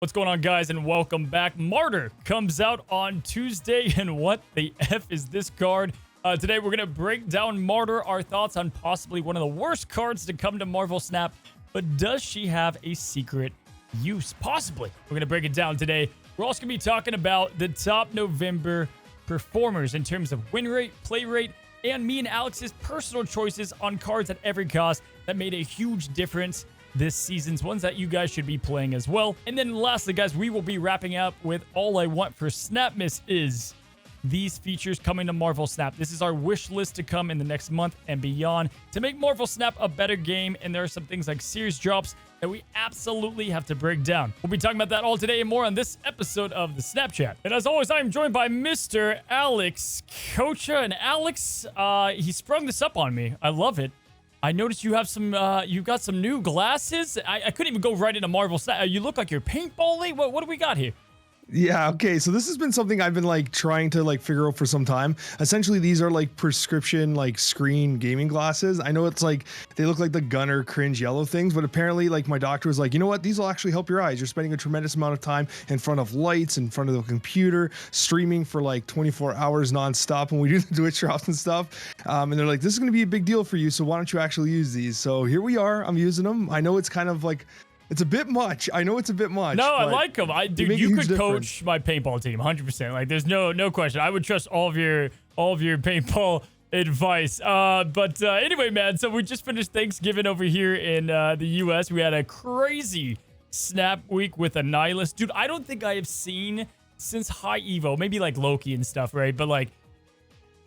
What's going on, guys, and welcome back. Martyr comes out on Tuesday, and what the F is this card? Today, we're going to break down Martyr, our thoughts on possibly one of the worst cards to come to Marvel Snap, but does she have a secret use? Possibly. We're going to break it down today. We're also going to be talking about the top November performers in terms of win rate, play rate, and me and Alex's personal choices on cards at every cost that made a huge difference this season's, ones that you guys should be playing as well. And then lastly, guys, we will be wrapping up with all I want for SNAPmas is these features coming to Marvel Snap. This is our wish list to come in the next month and beyond to make Marvel Snap a better game. And there are some things like series drops that we absolutely have to break down. We'll be talking about that all today and more on this episode of the Snapchat. And as always, I am joined by Mr. Alex Coccia. And Alex, he sprung this up on me. I love it. I noticed you have some, you got some new glasses. I couldn't even go right into Marvel Snap. You look like you're paintballing. What do we got here? Yeah, okay, so this has been something I've been trying to figure out for some time. Essentially, these are prescription screen gaming glasses. I know it's they look like the Gunner cringe yellow things, but apparently my doctor was like, you know what, these will actually help your eyes. You're spending a tremendous amount of time in front of lights, in front of the computer, streaming for 24 hours nonstop when we do the Twitch drops and stuff. And they're like, this is going to be a big deal for you, so why don't you actually use these? So here we are. I'm using them. I know it's kind of it's a bit much. I know it's a bit much. No, I like them. Dude, you could coach my paintball team 100%. There's no question. I would trust all of your paintball advice. But anyway, man, so we just finished Thanksgiving over here in the US. We had a crazy Snap week with Annihilus. Dude, I don't think I have seen since High Evo, maybe Loki and stuff, right? But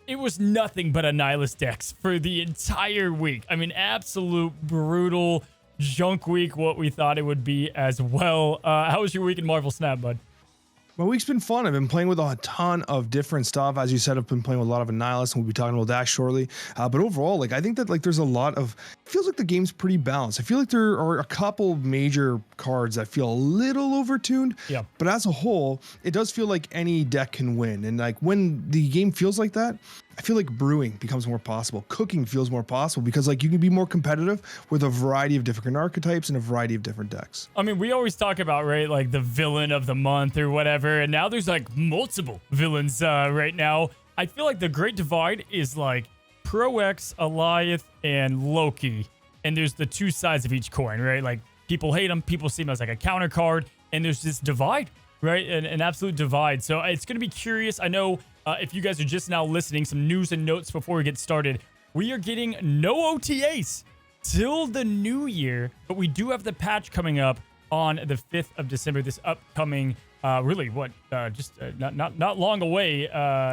it was nothing but Annihilus decks for the entire week. I mean, absolute brutal junk week, what we thought it would be as well. How was your week in Marvel Snap, bud? My week's been fun. I've been playing with a ton of different stuff. As you said, I've been playing with a lot of Annihilus, and we'll be talking about that shortly. But overall, I think that there's a lot of, it feels like the game's pretty balanced. I feel like there are a couple major cards that feel a little overtuned. Yeah. But as a whole, it does feel like any deck can win. And when the game feels like that, I feel like brewing becomes more possible. Cooking feels more possible because you can be more competitive with a variety of different archetypes and a variety of different decks. I mean, we always talk about, right, the villain of the month or whatever, and now there's multiple villains right now. I feel like the Great Divide is Pro X, Alioth, and Loki, and there's the two sides of each coin, right? People hate them, people see them as a counter card, and there's this divide, right? An absolute divide. So it's going to be curious. I know if you guys are just now listening, some news and notes before we get started. We are getting no OTAs till the new year, but we do have the patch coming up on the 5th of December, this upcoming, not long away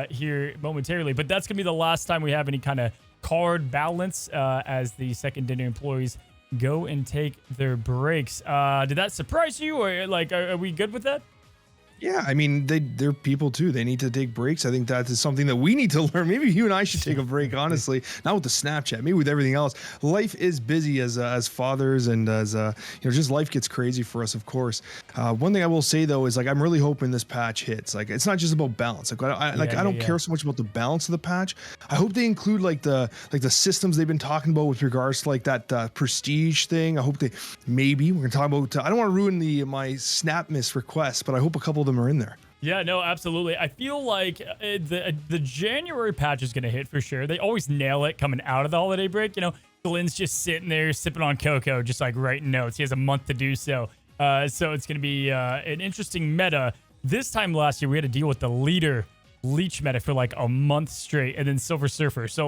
here momentarily, but that's going to be the last time we have any kind of card balance as the secondary employees go and take their breaks. Did that surprise you, or are we good with that? Yeah, I mean, they're people too. They need to take breaks. I think that is something that we need to learn. Maybe you and I should take a break, honestly. Not with the Snapchat, maybe with everything else. Life is busy as fathers, and as just life gets crazy for us, of course. One thing I will say though is I'm really hoping this patch hits. It's not just about balance. I don't care so much about the balance of the patch. I hope they include the systems they've been talking about with regards to that prestige thing. I hope we're gonna talk about. I don't want to ruin my SNAPmas requests, but I hope a couple of them are in there. Yeah, no, absolutely. I feel like the January patch is going to hit for sure. They always nail it coming out of the holiday break. Glenn's just sitting there sipping on cocoa, just writing notes. He has a month to do so. So it's going to be an interesting meta. This time last year, we had to deal with the leader leech meta for a month straight, and then Silver Surfer. So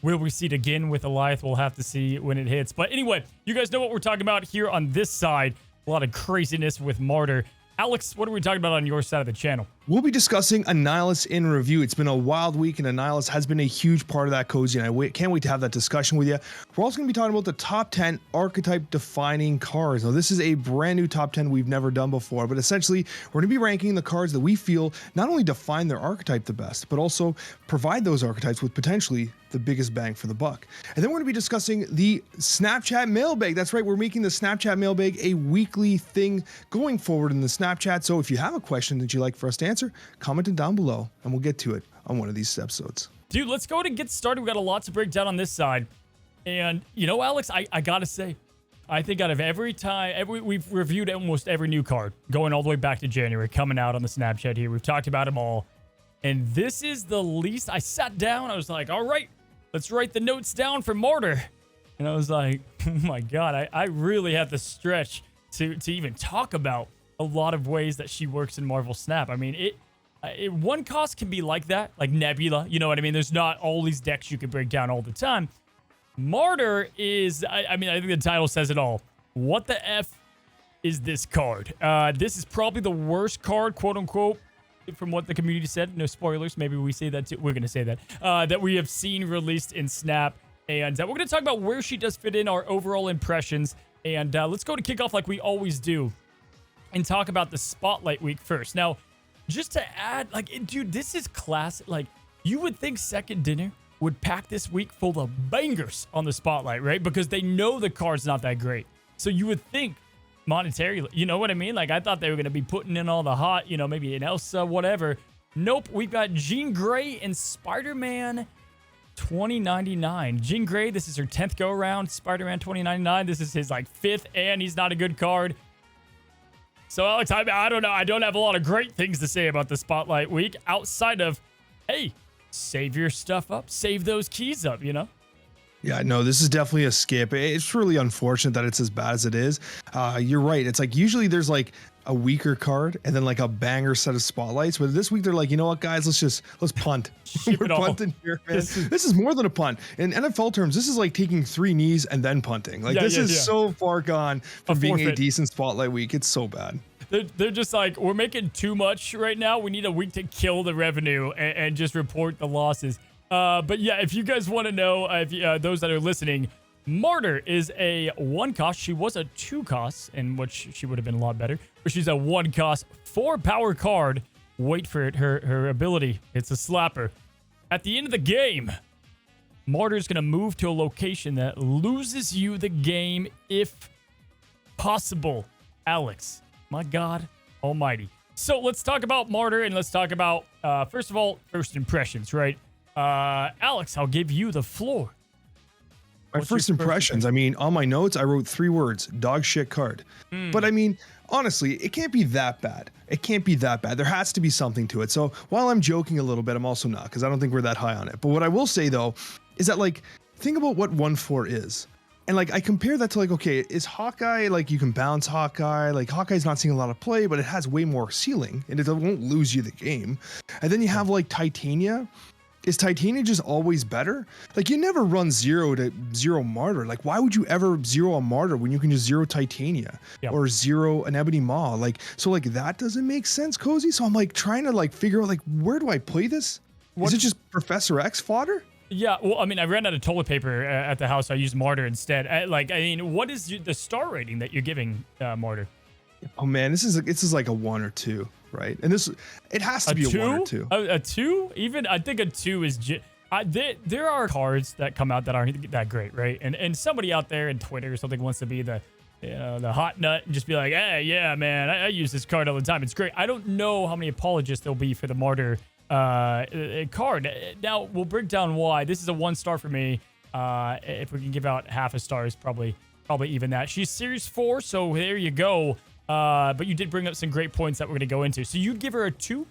will we see it again with Alioth? We'll have to see when it hits. But anyway, you guys know what we're talking about here on this side. A lot of craziness with Martyr. Alex, what are we talking about on your side of the channel? We'll be discussing Annihilus in review. It's been a wild week, and Annihilus has been a huge part of that, Cozy, and I can't wait to have that discussion with you. We're also going to be talking about the top 10 archetype-defining cards. Now, this is a brand new top 10 we've never done before, but essentially, we're going to be ranking the cards that we feel not only define their archetype the best, but also provide those archetypes with potentially the biggest bang for the buck. And then we're going to be discussing the Snapchat mailbag. That's right, we're making the Snapchat mailbag a weekly thing going forward in the Snapchat. So if you have a question that you'd like for us to answer, comment it down below and we'll get to it on one of these episodes. Dude, let's go ahead and get started. We got a lot to break down on this side. And Alex, I gotta say, I think out of we've reviewed almost every new card, going all the way back to January, coming out on the Snapchat here. We've talked about them all. And this is the least. I sat down. I was like, all right, let's write the notes down for Martyr. And I was like, oh my God, I really have to stretch to even talk about a lot of ways that she works in Marvel Snap. I mean, one cost can be like that, like Nebula. You know what I mean? There's not all these decks you can break down all the time. Martyr is, I mean, I think the title says it all. What the F is this card? This is probably the worst card, quote unquote, from what the community said. No spoilers. Maybe we say that too. We're going to say that. That we have seen released in Snap. And we're going to talk about where she does fit in, our overall impressions. And let's go to kick off like we always do and talk about the Spotlight Week first. Now, just to add, like, dude, this is classic. Like, you would think Second Dinner would pack this week full of bangers on the Spotlight, right? Because they know the card's not that great. So you would think monetarily, you know what I mean? Like, I thought they were going to be putting in all the hot, you know, maybe an Elsa, whatever. Nope, we've got Jean Grey and Spider-Man 2099. Jean Grey, this is her 10th go-around. Spider-Man 2099, this is his, like, 5th, and he's not a good card. So, Alex, I don't know. I don't have a lot of great things to say about the Spotlight Week outside of, hey, save your stuff up. Save those keys up, you know? Yeah, no, this is definitely a skip. It's really unfortunate that it's as bad as it is. You're right. It's like usually there's like a weaker card and then like a banger set of spotlights. But this week they're like, you know what, guys, let's punt. We're punting here, man. This is more than a punt. In NFL terms, this is like taking 3 knees and then punting. Like this is so far gone from being a decent Spotlight Week. It's so bad. They're just like, we're making too much right now. We need a week to kill the revenue and just report the losses. But yeah, if you guys want to know, those that are listening, Martyr is a 1 cost. She was a 2 cost, in which she would have been a lot better. But she's a 1 cost, 4 power card. Wait for it. Her ability. It's a slapper. At the end of the game, Martyr's going to move to a location that loses you the game if possible. Alex, my God almighty. So let's talk about Martyr and let's talk about, first of all, first impressions, right? Alex, I'll give you the floor. My first impressions, I mean, on my notes, I wrote 3 words, dog shit card. But I mean, honestly, it can't be that bad. It can't be that bad. There has to be something to it. So while I'm joking a little bit, I'm also not, because I don't think we're that high on it. But what I will say, though, is that, like, think about what 1/4 is. And, like, I compare that to, like, okay, is Hawkeye, like, you can bounce Hawkeye. Like, Hawkeye's not seeing a lot of play, but it has way more ceiling, and it won't lose you the game. And then you have, like, Titania. Is Titania just always better? Like, you never run 0 to 0 Martyr. Like, why would you ever 0 a Martyr when you can just 0 Titania or 0 an Ebony Maw? Like, so like that doesn't make sense, Cozy. So I'm like trying to like figure out like, where do I play this? Is it just Professor X fodder? Yeah, well, I mean, I ran out of toilet paper at the house. So I used Martyr instead. I mean, what is the star rating that you're giving Martyr? Oh man, this is like a 1 or 2. Right, and it has to be a 1 or 2. A 2? Even I think a 2 is. There are cards that come out that aren't that great, right? And somebody out there in Twitter or something wants to be the hot nut and just be like, hey, yeah, man, I use this card all the time. It's great. I don't know how many apologists there'll be for the Martyr card. Now we'll break down why. This is a 1 star for me. If we can give out half a star, is probably even that. She's Series 4, so there you go. But you did bring up some great points that we're going to go into. So you'd give her a 2?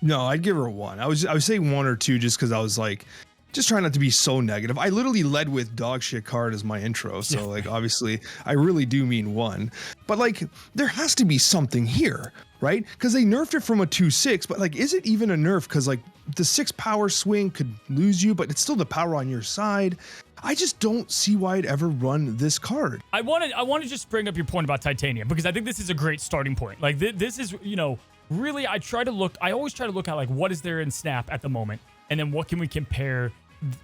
No, I'd give her a 1. I was saying 1 or 2 just because I was like, just trying not to be so negative. I literally led with dog shit card as my intro. So like, obviously I really do mean 1, but like there has to be something here, right? Because they nerfed it from a 2/6, but like, is it even a nerf? Because like the 6 power swing could lose you, but it's still the power on your side. I just don't see why I'd ever run this card. I want to just bring up your point about Titania, because I think this is a great starting point. Like this is, you know, really, I always try to look at like what is there in Snap at the moment, and then what can we compare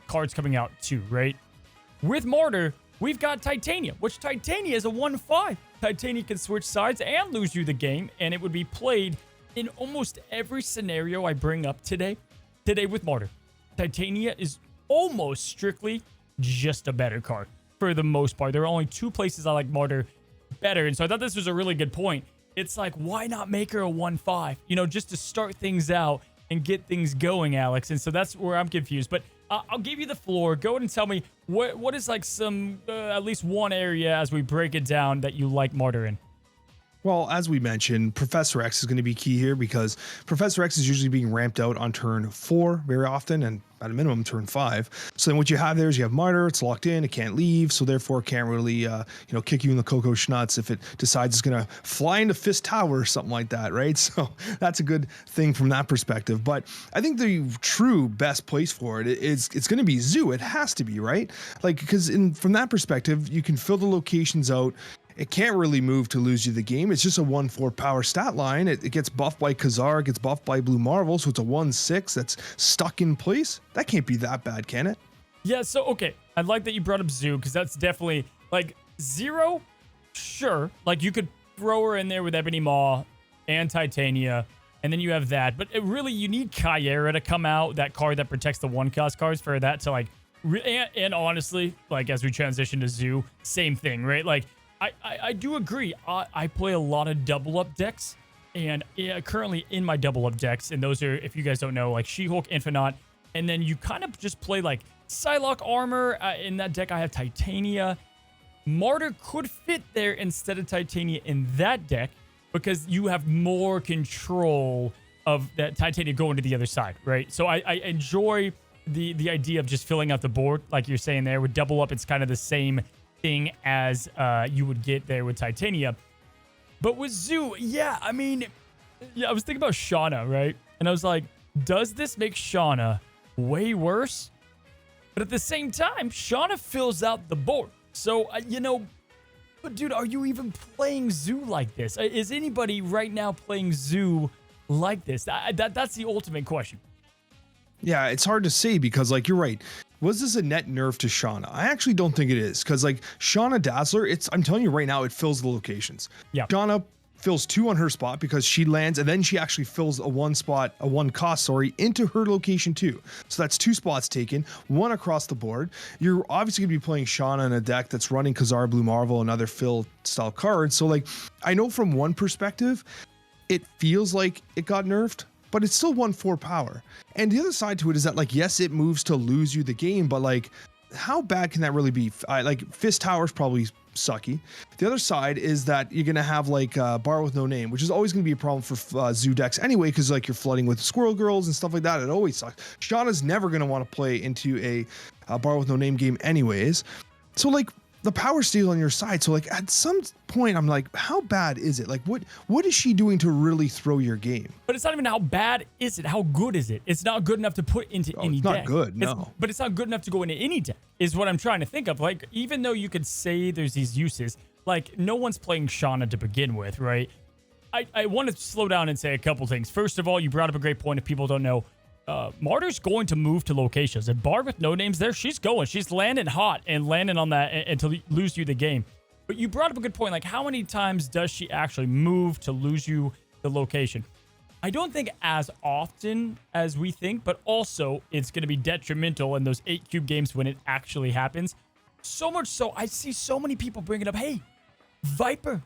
cards coming out to, right? With Martyr, we've got Titania, which Titania is a 1/5. Titania can switch sides and lose you the game, and it would be played in almost every scenario I bring up today with Martyr. Titania is almost strictly just a better card for the most part. There are only 2 places I like Martyr better, and so I thought this was a really good point. It's like, why not make her a 1/5? You know, just to start things out and get things going, Alex. And so that's where I'm confused. But I'll give you the floor. Go ahead and tell me what is like some at least one area as we break it down that you like Martyr in. Well, as we mentioned, Professor X is going to be key here because Professor X is usually being ramped out on turn 4 very often, and at a minimum turn 5. So then what you have there is you have Martyr, it's locked in, it can't leave, so therefore it can't really kick you in the cocoa schnutz if it decides it's going to fly into Fist Tower or something like that, right? So that's a good thing from that perspective. But I think the true best place for it is it's going to be Zoo. It has to be, right? Like, because from that perspective, you can fill the locations out. It can't really move to lose you the game. It's just a 1/4 power stat line. It gets buffed by Khazar, it gets buffed by Blue Marvel, so it's a 1/6 that's stuck in place. That can't be that bad, can it? Yeah, so, okay. I like that you brought up Zoo, because that's definitely, like, Zero, sure. Like, you could throw her in there with Ebony Maw and Titania, and then you have that. But really, you need Kyera to come out, that card that protects the 1-cost cards, for that to, like, and honestly, like, as we transition to Zoo, same thing, right? Like, I do agree. I play a lot of double up decks, and currently in my double up decks, and those are, if you guys don't know, like She-Hulk, Infinite, and then you kind of just play like Psylocke armor. In that deck, I have Titania. Martyr could fit there instead of Titania in that deck because you have more control of that Titania going to the other side, right? So I enjoy the idea of just filling out the board, like you're saying there. With double up, it's kind of the same thing as you would get there with Titania. But with Zoo, yeah, I mean, yeah, I was thinking about Shauna, right? And I was like, does this make Shauna way worse? But at the same time, Shauna fills out the board. So, but dude, are you even playing Zoo like this? Is anybody right now playing Zoo like this? That's the ultimate question. Yeah, it's hard to say because, like, you're right. Was this a net nerf to Shauna? I actually don't think it is because, like, Shauna Dazzler, I'm telling you right now, it fills the locations. Yeah. Shauna fills 2 on her spot because she lands and then she actually fills a 1-cost, into her location too. So that's 2 spots taken, 1 across the board. You're obviously gonna be playing Shauna in a deck that's running Khazar, Blue Marvel, and other fill style cards. So, like, I know from one perspective, it feels like it got nerfed, but it's still 1/4 power. And the other side to it is that, like, yes, it moves to lose you the game, but, like, how bad can that really be? Like, Fist Tower's probably sucky. The other side is that you're gonna have, like, Bar with No Name, which is always gonna be a problem for Zoo decks anyway, because, like, you're flooding with Squirrel Girls and stuff like that. It always sucks. Shauna's never gonna want to play into a Bar with No Name game anyways. So, like, the power steal on your side. So, like, at some point, I'm like, how bad is it? Like, what is she doing to really throw your game? But it's not even how bad is it. How good is it? It's not good enough to put into any deck. It's not good, no. But it's not good enough to go into any deck, is what I'm trying to think of. Like, even though you could say there's these uses, like, no one's playing Shauna to begin with, right? I want to slow down and say a couple things. First of all, you brought up a great point if people don't know. Martyr's going to move to locations. And Bar with No Names there, she's going. She's landing hot and landing on that and to lose you the game. But you brought up a good point. Like, how many times does she actually move to lose you the location? I don't think as often as we think, but also it's going to be detrimental in those 8-cube games when it actually happens. So much so, I see so many people bringing up, hey, Viper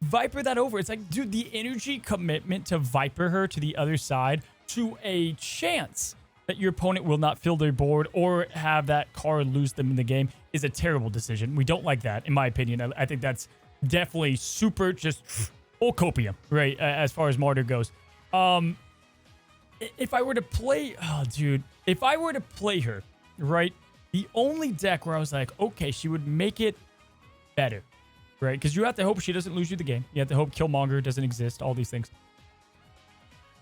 that over. It's like, dude, the energy commitment to Viper her to the other side to a chance that your opponent will not fill their board or have that card lose them in the game is a terrible decision. We don't like that, in my opinion. I think that's definitely super just full copium, right, as far as Martyr goes. If I were to play... Oh, dude. If I were to play her, right, the only deck where I was like, okay, she would make it better, right? Because you have to hope she doesn't lose you the game. You have to hope Killmonger doesn't exist, all these things.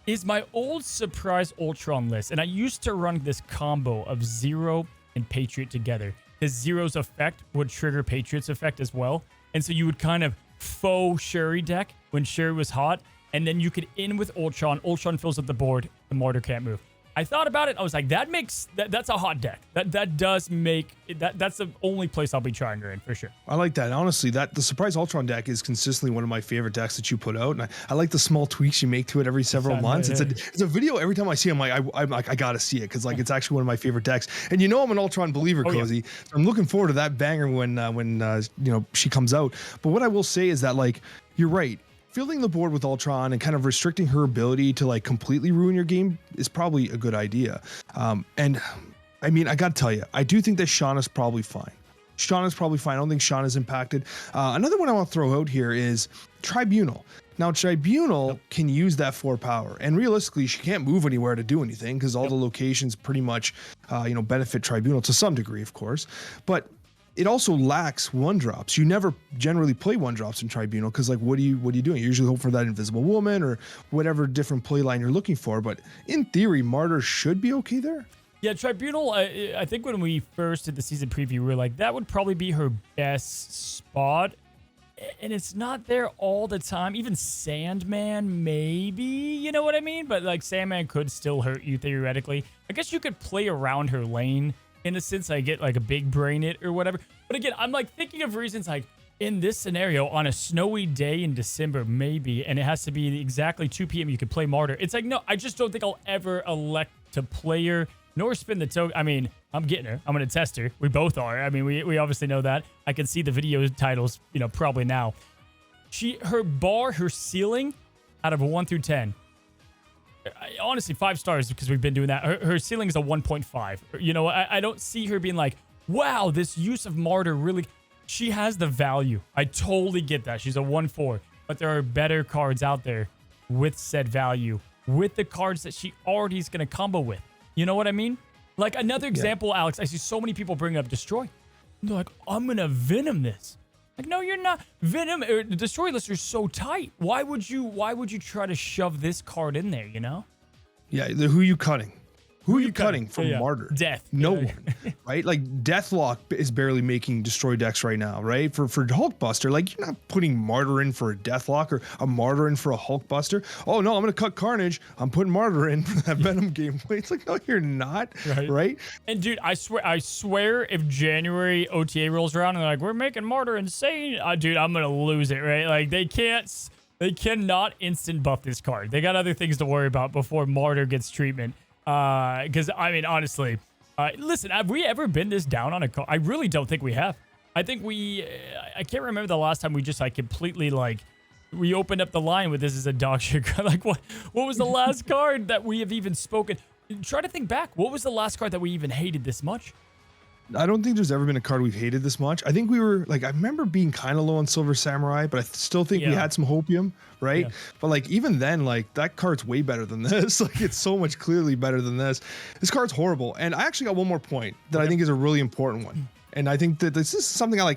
Is my old Surprise Ultron list. And I used to run this combo of Zero and Patriot together. Because Zero's effect would trigger Patriot's effect as well. And so you would kind of faux Shuri deck when Shuri was hot. And then you could in with Ultron. Ultron fills up the board. The Martyr can't move. I thought about it. I was like, that's a hot deck. That does make that's the only place I'll be trying her in for sure. I like that. Honestly, the Surprise Ultron deck is consistently one of my favorite decks that you put out, and I like the small tweaks you make to it every several months. It's a video every time I see. I'm like, I gotta see it because, like, it's actually one of my favorite decks. And I'm an Ultron believer, Cozy. Yeah. So I'm looking forward to that banger when she comes out. But what I will say is that, like, you're right. Filling the board with Ultron and kind of restricting her ability to, like, completely ruin your game is probably a good idea. And I mean, I got to tell you, I do think that Shauna's probably fine. Shauna's probably fine. I don't think Shauna's impacted. Another one I want to throw out here is Tribunal. Now, Tribunal can use that 4 power, and realistically, she can't move anywhere to do anything because all the locations pretty much, benefit Tribunal to some degree, of course. But it also lacks 1-drops. You never generally play 1-drops in Tribunal because, like, what are you doing? You usually hope for that Invisible Woman or whatever different play line you're looking for. But in theory, Martyr should be okay there. Yeah, Tribunal, I think when we first did the season preview, we were like, that would probably be her best spot. And it's not there all the time. Even Sandman, maybe, you know what I mean? But, like, Sandman could still hurt you theoretically. I guess you could play around her lane in a sense. I get, like, a big brain it or whatever. But again, I'm, like, thinking of reasons, like, in this scenario, on a snowy day in December, maybe, and it has to be exactly 2 p.m. you could play Martyr. It's like, no, I just don't think I'll ever elect to play her nor spin the token. I mean, I'm getting her. I'm going to test her. We both are. I mean, we obviously know that. I can see the video titles, probably now. Her ceiling out of a 1 through 10. Honestly, 5 stars because we've been doing that. Her ceiling is a 1.5. I don't see her being like, wow, this use of Martyr really... She has the value. I totally get that. She's a 1-4. But there are better cards out there with said value, with the cards that she already is going to combo with. You know what I mean? Like another example, Alex, I see so many people bring up Destroy. They're like, I'm going to Venom this. Like, no, you're not. Venom, Destroy lists are so tight. Why would you try to shove this card in there, Yeah, who are you cutting? Who are you cutting from Martyr? Death. No one, right? Like, Deathlock is barely making Destroy decks right now, right? For Hulkbuster, like, you're not putting Martyr in for a Deathlock or a Martyr in for a Hulkbuster. Oh, no, I'm going to cut Carnage. I'm putting Martyr in for that Venom gameplay. It's like, no, you're not, right? And, dude, I swear if January OTA rolls around and they're like, we're making Martyr insane, dude, I'm going to lose it, right? Like, they cannot instant buff this card. They got other things to worry about before Martyr gets treatment. Because, I mean, honestly, listen, have we ever been this down on a card? I really don't think we have. I think I can't remember the last time we just, like, completely, like, we opened up the line with this is a dog shit card. Like, what was the last card that we have even spoken? Try to think back. What was the last card that we even hated this much? I don't think there's ever been a card we've hated this much. I think we were like, I remember being kind of low on Silver Samurai, but I still think we had some hopium, right? Yeah. But like, even then, like, that card's way better than this. Like, it's so much clearly better than this. This card's horrible. And I actually got one more point that I think is a really important one. And I think that this is something I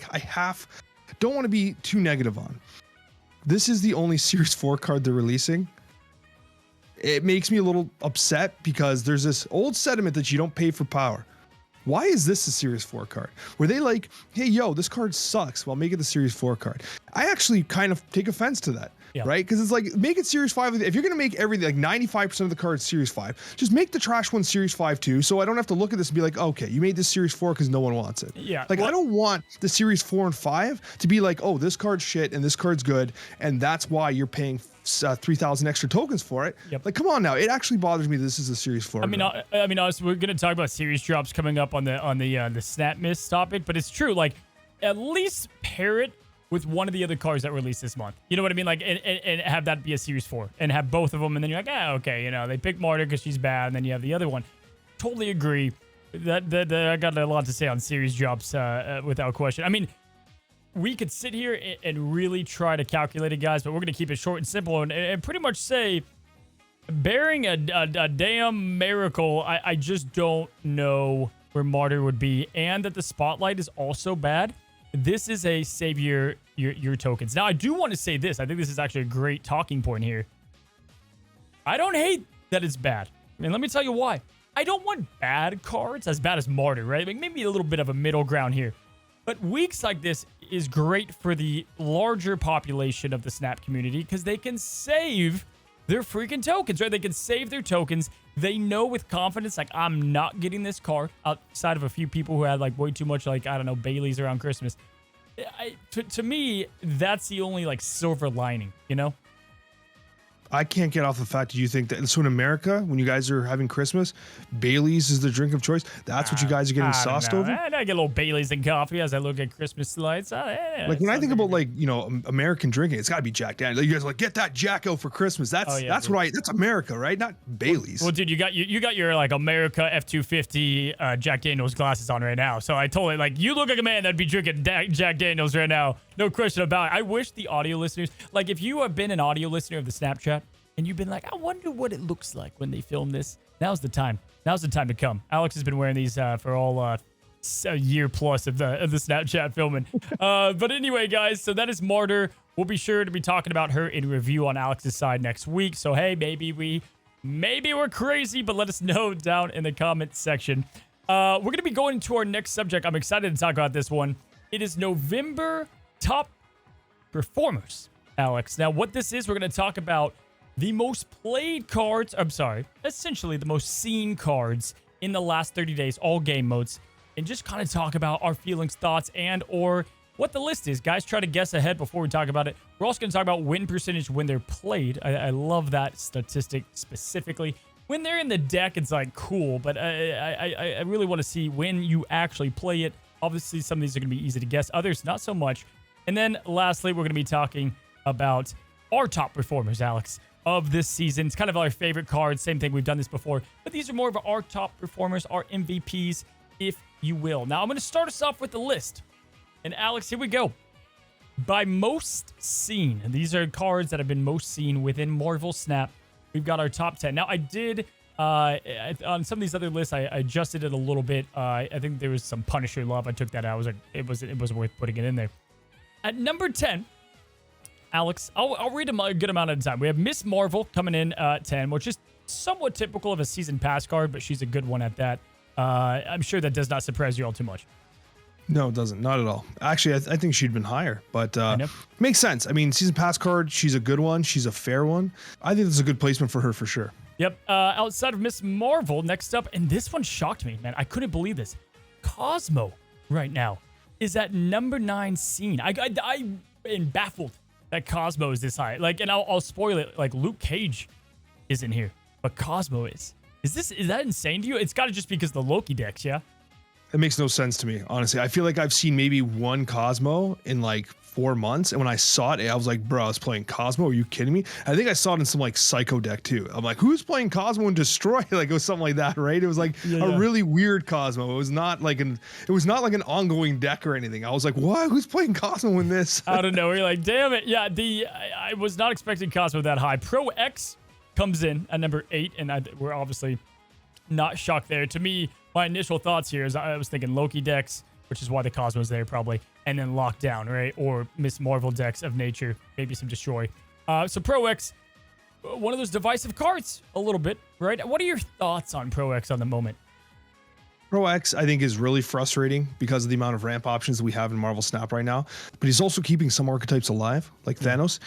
don't want to be too negative on. This is the only Series 4 card they're releasing. It makes me a little upset because there's this old sentiment that you don't pay for power. Why is this a Series 4 card? Were they like, hey, yo, this card sucks, well, make it the Series 4 card? I actually kind of take offense to that, right? Because it's like, make it Series 5. If you're going to make everything, like 95% of the cards Series 5, just make the trash one Series 5 too, so I don't have to look at this and be like, okay, you made this Series 4 because no one wants it. Yeah. Like, I don't want the Series 4 and 5 to be like, oh, this card's shit and this card's good, and that's why you're paying 3,000 extra tokens for it. Like, come on now. It actually bothers me this is a Series 4. I mean, honestly, we're going to talk about series drops coming up on the SNAPmas topic, but it's true. Like, at least pair it with one of the other cards that released this month. You know what I mean? Like, and have that be a Series 4 and have both of them. And then you're like, okay, they pick Martyr because she's bad. And then you have the other one. Totally agree. That I got a lot to say on series drops without question. I mean, we could sit here and really try to calculate it, guys, but we're going to keep it short and simple and pretty much say, bearing a damn miracle, I just don't know where Martyr would be, and that the spotlight is also bad. This is a save your tokens. Now, I do want to say this. I think this is actually a great talking point here. I don't hate that it's bad. And let me tell you why. I don't want bad cards as bad as Martyr, right? Like, maybe a little bit of a middle ground here. But weeks like this is great for the larger population of the Snap community because they can save their freaking tokens, right? They can save their tokens. They know with confidence, like, I'm not getting this card outside of a few people who had, like, way too much, like, I don't know, Baileys around Christmas. To me, that's the only, like, silver lining, I can't get off the fact that you think that so in America, when you guys are having Christmas, Bailey's is the drink of choice. That's what you guys are getting sauced over. I get a little Bailey's and coffee as I look at Christmas lights. Like when I think about like, you know, American drinking, it's got to be Jack Daniels. Like, you guys are like, get that Jack out for Christmas. That's that's America, right? Not Bailey's. Well, dude, you got your like America F250 Jack Daniels glasses on right now. So I told it like, you look like a man that'd be drinking Jack Daniels right now. No question about it. I wish the audio listeners, like if you have been an audio listener of the Snapchat and you've been like, I wonder what it looks like when they film this. Now's the time. Now's the time to come. Alex has been wearing these for all a year plus of the Snapchat filming. But anyway, guys, so that is Martyr. We'll be sure to be talking about her in review on Alex's side next week. So hey, maybe we're crazy, but let us know down in the comment section. We're gonna be going to our next subject. I'm excited to talk about this one. It is November top performers, Alex. Now, what this is, we're gonna talk about the most played cards. I'm sorry, essentially the most seen cards in the last 30 days, all game modes, and just kind of talk about our feelings, thoughts, and or what the list is. Guys, try to guess ahead before we talk about it. We're also going to talk about win percentage when they're played. I love that statistic specifically. When they're in the deck, it's like cool, but I really want to see when you actually play it. Obviously, some of these are going to be easy to guess. Others, not so much. And then lastly, we're going to be talking about our top performers, Alex, of this season. It's kind of our favorite cards. Same thing. We've done this before, but these are more of our top performers, our MVPs, if you will. Now, I'm going to start us off with the list. And Alex, here we go. By most seen, and these are cards that have been most seen within Marvel Snap. We've got our top 10. Now, I did, on some of these other lists, I adjusted it a little bit. I think there was some Punisher love. I took that out. I was like, it was worth putting it in there. At number 10, Alex, I'll read them a good amount at a time. We have Miss Marvel coming in at 10, which is somewhat typical of a season pass card, but she's a good one at that. I'm sure that does not surprise you all too much. No, it doesn't. Not at all. Actually, I think she'd been higher, but makes sense. I mean, season pass card, she's a good one. She's a fair one. I think this is a good placement for her for sure. Yep. Outside of Miss Marvel, next up, and this one shocked me, man. I couldn't believe this. Cosmo right now is at number 9 seen. I am baffled that Cosmo is this high. Like, and I'll spoil it. Like, Luke Cage is in here, but Cosmo is. Is that insane to you? It's got to just because the Loki decks, yeah? It makes no sense to me, honestly. I feel like I've seen maybe one Cosmo in like 4 months, and when I saw it, I was like, bro, I was playing Cosmo. Are you kidding me? I think I saw it in some like Psycho deck too. I'm like, who's playing Cosmo and Destroy? Like, it was something like that, right? It was like a really weird Cosmo. It was not like an ongoing deck or anything. I was like, what? Who's playing Cosmo in this? I don't know. You're like, damn it. Yeah, I was not expecting Cosmo that high. Pro X comes in at number 8, and we're obviously not shocked there. To me, my initial thoughts here is I was thinking Loki decks, which is why the Cosmo's there probably, and then Lockdown, right? Or Miss Marvel decks of nature, maybe some Destroy. So Pro X, one of those divisive cards a little bit, right? What are your thoughts on Pro X on the moment? Pro X, I think, is really frustrating because of the amount of ramp options that we have in Marvel Snap right now, but he's also keeping some archetypes alive, like Thanos.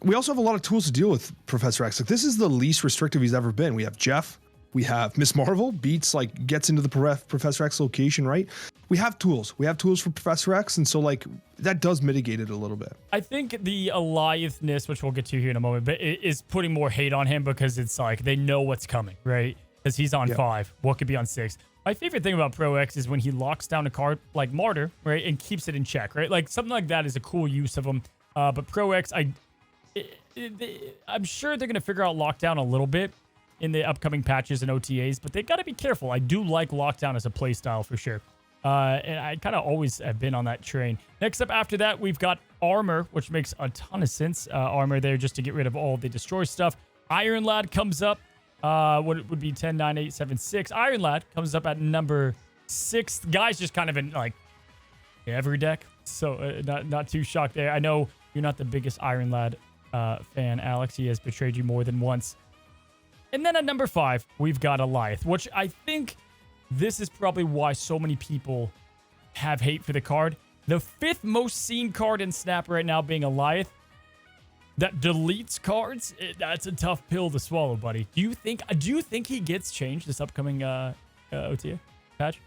We also have a lot of tools to deal with Professor X. Like, this is the least restrictive he's ever been. We have Jeff. We have Miss Marvel gets into the Professor X location, right? We have tools. We have tools for Professor X, and so like that does mitigate it a little bit. I think the Eliathness, which we'll get to here in a moment, but it is putting more hate on him because it's like they know what's coming, right? Because he's on 5. What could be on 6? My favorite thing about Pro X is when he locks down a card like Martyr, right, and keeps it in check, right? Like something like that is a cool use of him. But Pro X, I'm sure they're gonna figure out lockdown a little bit in the upcoming patches and OTAs, but they got to be careful. I do like Lockdown as a playstyle for sure. And I kind of always have been on that train. Next up after that, we've got Armor, which makes a ton of sense. Armor there just to get rid of all the Destroy stuff. Iron Lad comes up. What it would be 10, 9, 8, 7, 6. Iron Lad comes up at number 6. The guy's just kind of in like every deck. So not too shocked there. I know you're not the biggest Iron Lad fan, Alex. He has betrayed you more than once. And then at number 5, we've got Eliath, which I think this is probably why so many people have hate for the card. The 5th most seen card in Snap right now being Eliath that deletes cards. That's a tough pill to swallow, buddy. Do you think he gets changed this upcoming OTA patch?